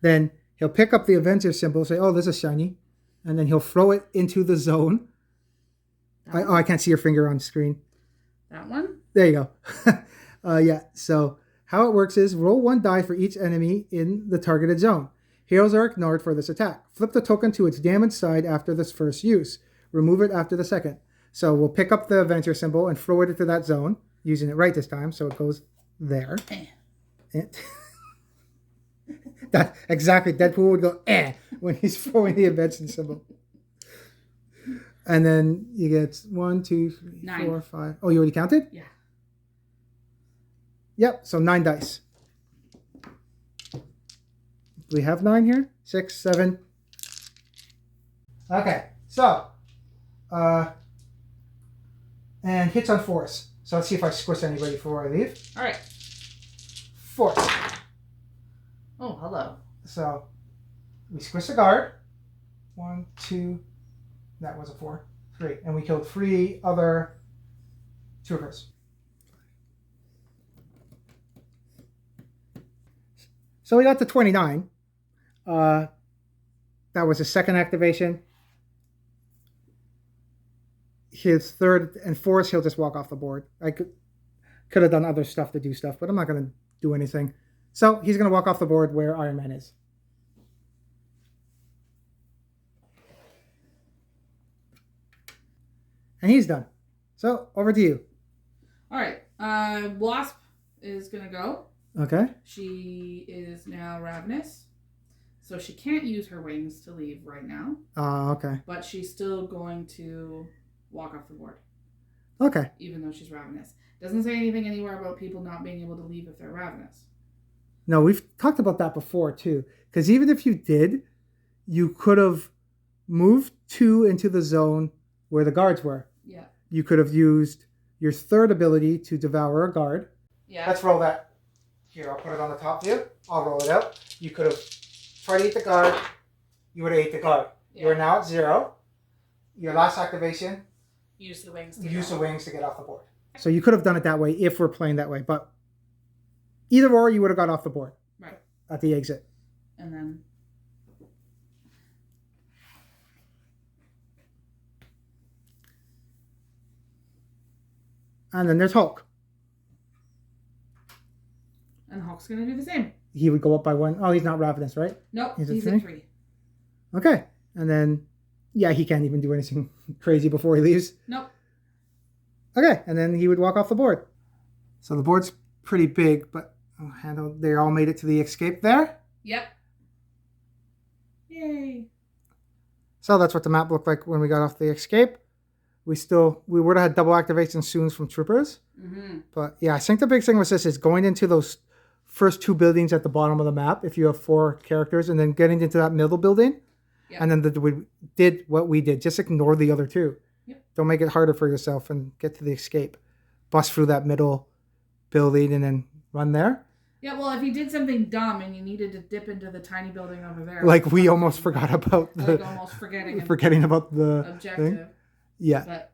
Then he'll pick up the Avenger symbol, say, oh, this is shiny. And then he'll throw it into the zone. I can't see your finger on screen. That one? There you go. Yeah, so how it works is roll 1 die for each enemy in the targeted zone. Heroes are ignored for this attack. Flip the token to its damaged side after this first use. Remove it after the second. So we'll pick up the Avenger symbol and throw it into that zone, using it right this time, so it goes there. That exactly. Deadpool would go when he's throwing the Avenger symbol. And then you get 1, 2, 3, 9. 4, 5. Oh, you already counted? Yeah. Yep, so 9 dice. Do we have 9 here? 6, 7. Okay, so and hits on 4s. So let's see if I squish anybody before I leave. All right. 4. Oh, hello. So we squish the guard. 1, 2. That was a 4. 3. And we killed 3 other troopers. So we got to 29. That was his second activation. His third and fourth, he'll just walk off the board. I could have done other stuff to do stuff, but I'm not going to do anything. So he's going to walk off the board where Iron Man is. And he's done. So, over to you. All right. Wasp is going to go. Okay. She is now ravenous. So she can't use her wings to leave right now. Okay. But she's still going to walk off the board. Okay. Even though she's ravenous. Doesn't say anything anywhere about people not being able to leave if they're ravenous. No, we've talked about that before too. Because even if you did, you could have moved 2 into the zone where the guards were. Yeah. You could have used your third ability to devour a guard. Yeah. Let's roll that. Here, I'll put it on the top view. I'll roll it out. You could have tried to eat the guard. You would have ate the guard. Yeah. You're now at 0. Your last activation. Use the wings. Use the wings to get off the board. So you could have done it that way if we're playing that way. But either or, you would have got off the board. Right. At the exit. And then... And then there's Hulk. And Hulk's going to do the same. He would go up by 1. Oh, he's not ravenous, right? Nope, he's at at 3. Okay. And then, yeah, he can't even do anything crazy before he leaves. Nope. Okay. And then he would walk off the board. So the board's pretty big, but they all made it to the escape there. Yep. Yay. So that's what the map looked like when we got off the escape. We would have had double activation soon from troopers. Mm-hmm. But yeah, I think the big thing was this is going into those first 2 buildings at the bottom of the map, if you have 4 characters, and then getting into that middle building. Yep. And then we did what we did. Just ignore the other 2. Yep. Don't make it harder for yourself and get to the escape. Bust through that middle building and then run there. Yeah, well, if you did something dumb and you needed to dip into the tiny building over there. Like we almost forgot about like almost forgetting about the objective. Thing. Yeah. But,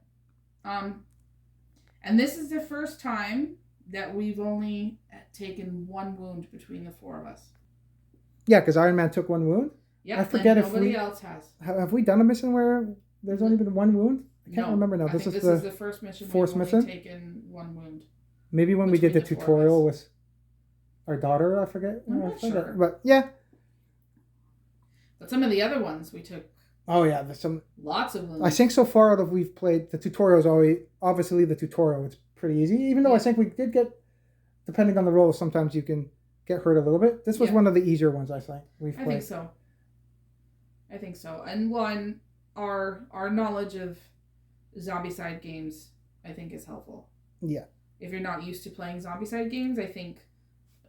and this is the first time that we've only taken 1 wound between the 4 of us. Yeah, because Iron Man took 1 wound. Yeah, I forget if nobody else has. Have we done a mission where there's only been 1 wound? I can't remember now. This is the first mission we've only taken 1 wound. Maybe when we did the tutorial with our daughter, I forget. I'm not sure. But yeah. But some of the other ones we took. Oh yeah, there's some. Lots of wounds. I think so far out of we've played, the tutorial is always, obviously the tutorial, it's pretty easy. Even though I think we did get, depending on the role, sometimes you can get hurt a little bit. This was one of the easier ones, I think, we've played. I think so. And one, our knowledge of Zombicide games, I think, is helpful. Yeah. If you're not used to playing Zombicide games, I think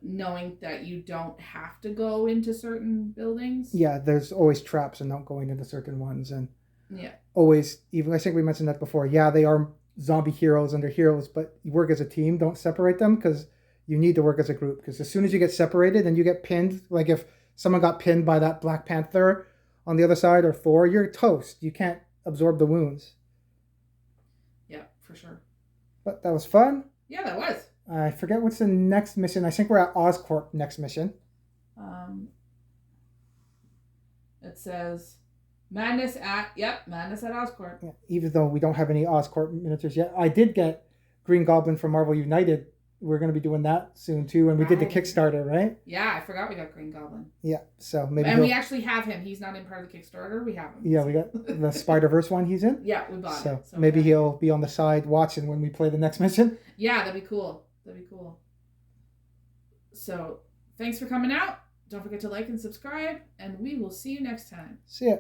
knowing that you don't have to go into certain buildings. Yeah, there's always traps and not going into certain ones. And yeah. Always, even I think we mentioned that before, yeah, they are zombie heroes and they're heroes, but you work as a team. Don't separate them because you need to work as a group. Because as soon as you get separated and you get pinned, like if someone got pinned by that Black Panther on the other side or Thor, you're toast. You can't absorb the wounds. Yeah, for sure. But that was fun. Yeah, that was. I forget what's the next mission. I think we're at Oscorp next mission. It says Madness at Oscorp. Yeah, even though we don't have any Oscorp miniatures yet. I did get Green Goblin from Marvel United. We're going to be doing that soon too. And we did the Kickstarter, right? Yeah, I forgot we got Green Goblin. Yeah, so maybe. And we actually have him. He's not in part of the Kickstarter. We have him. Yeah, we got the Spider-Verse one he's in. Yeah, we bought it. So maybe he'll be on the side watching when we play the next mission. Yeah, that'd be cool. So, thanks for coming out. Don't forget to like and subscribe, and we will see you next time. See ya.